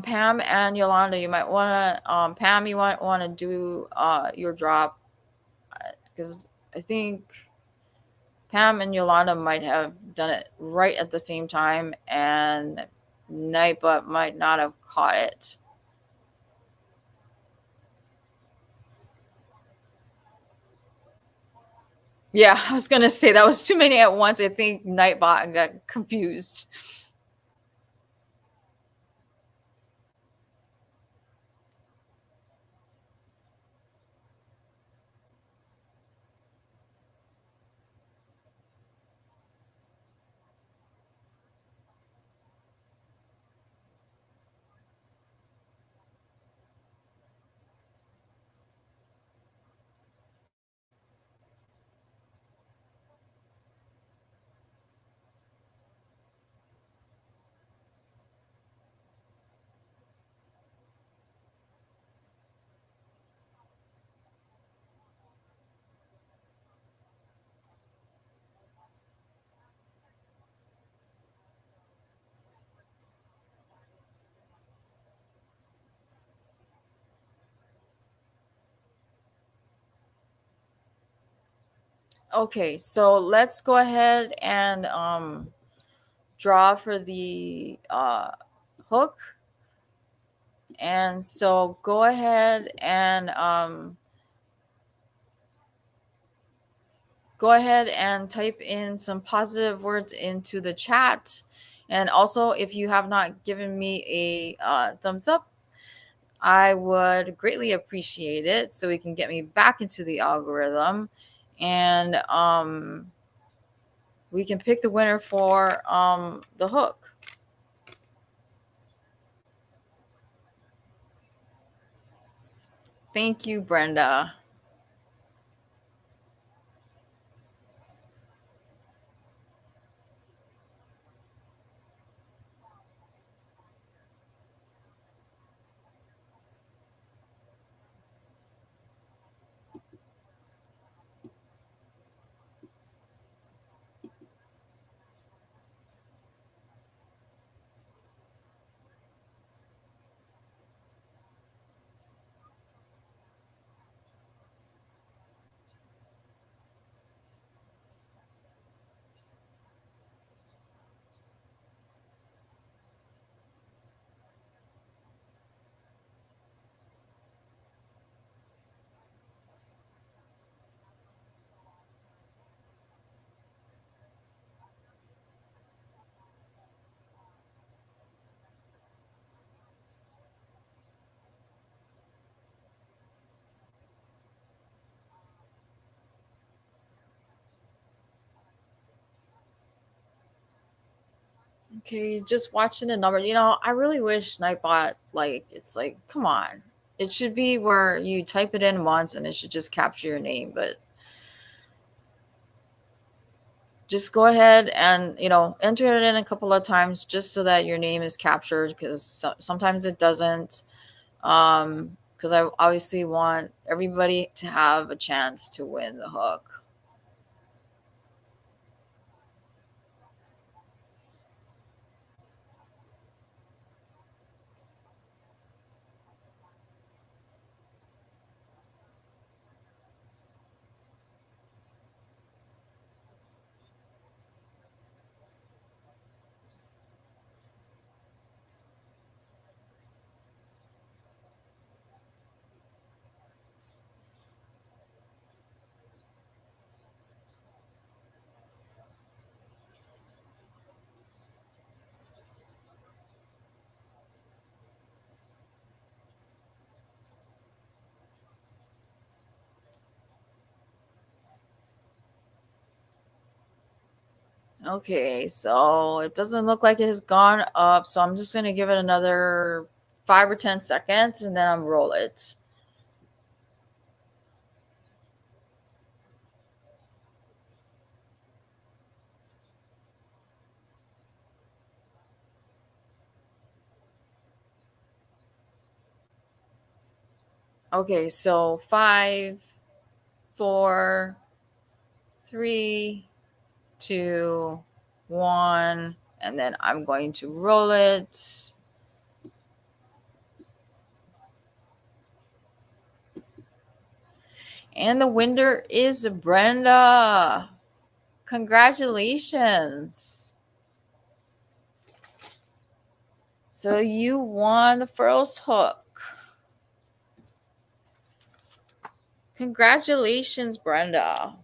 Pam and Yolanda, you might want to Pam, you might want to do your drop because I think Pam and Yolanda might have done it right at the same time, and Nightbot might not have caught it. Yeah, I was gonna say that was too many at once. I think Nightbot got confused. Okay, so let's go ahead and draw for the hook. And so go ahead and type in some positive words into the chat. And also, if you have not given me a thumbs up, I would greatly appreciate it so we can get me back into the algorithm, and we can pick the winner for the hook. Thank you, Brenda. Okay, just watching the number. I really wish Nightbot, like, it's like, come on. It should be where you type it in once and it should just capture your name, but just go ahead and, enter it in a couple of times just so that your name is captured because sometimes it doesn't. because I obviously want everybody to have a chance to win the hook. Okay, so it doesn't look like it has gone up, so I'm just gonna give it another 5 or 10 seconds and then I'll roll it. Okay, so 5, 4, 3, 2, 1, and then I'm going to roll it. And the winner is Brenda. Congratulations. So you won the first hook. Congratulations, Brenda.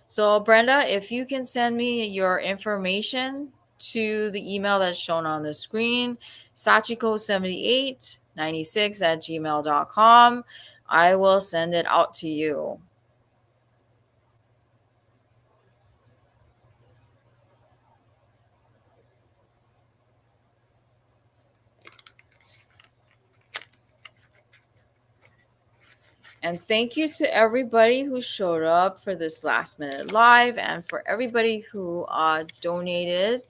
So, Brenda, if you can send me your information to the email that's shown on the screen, sachiko7896@gmail.com, I will send it out to you. And thank you to everybody who showed up for this last minute live and for everybody who donated.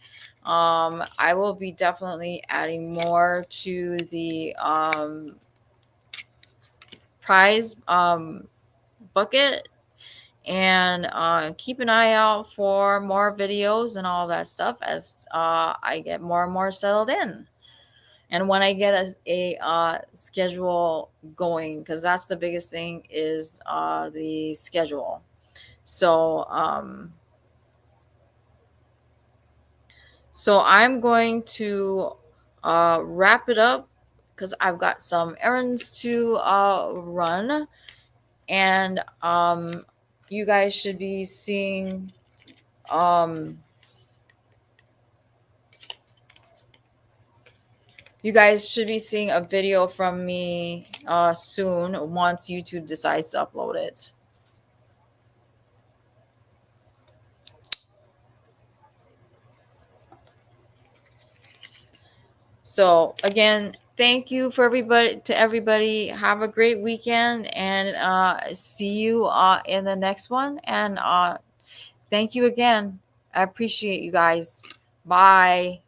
I will be definitely adding more to the prize bucket, and keep an eye out for more videos and all that stuff as I get more and more settled in. And when I get a schedule going, because that's the biggest thing is the schedule. So I'm going to wrap it up because I've got some errands to run, and you guys should be seeing you guys should be seeing a video from me soon once YouTube decides to upload it. So again, thank you for everybody. Have a great weekend, and see you in the next one. And thank you again. I appreciate you guys. Bye.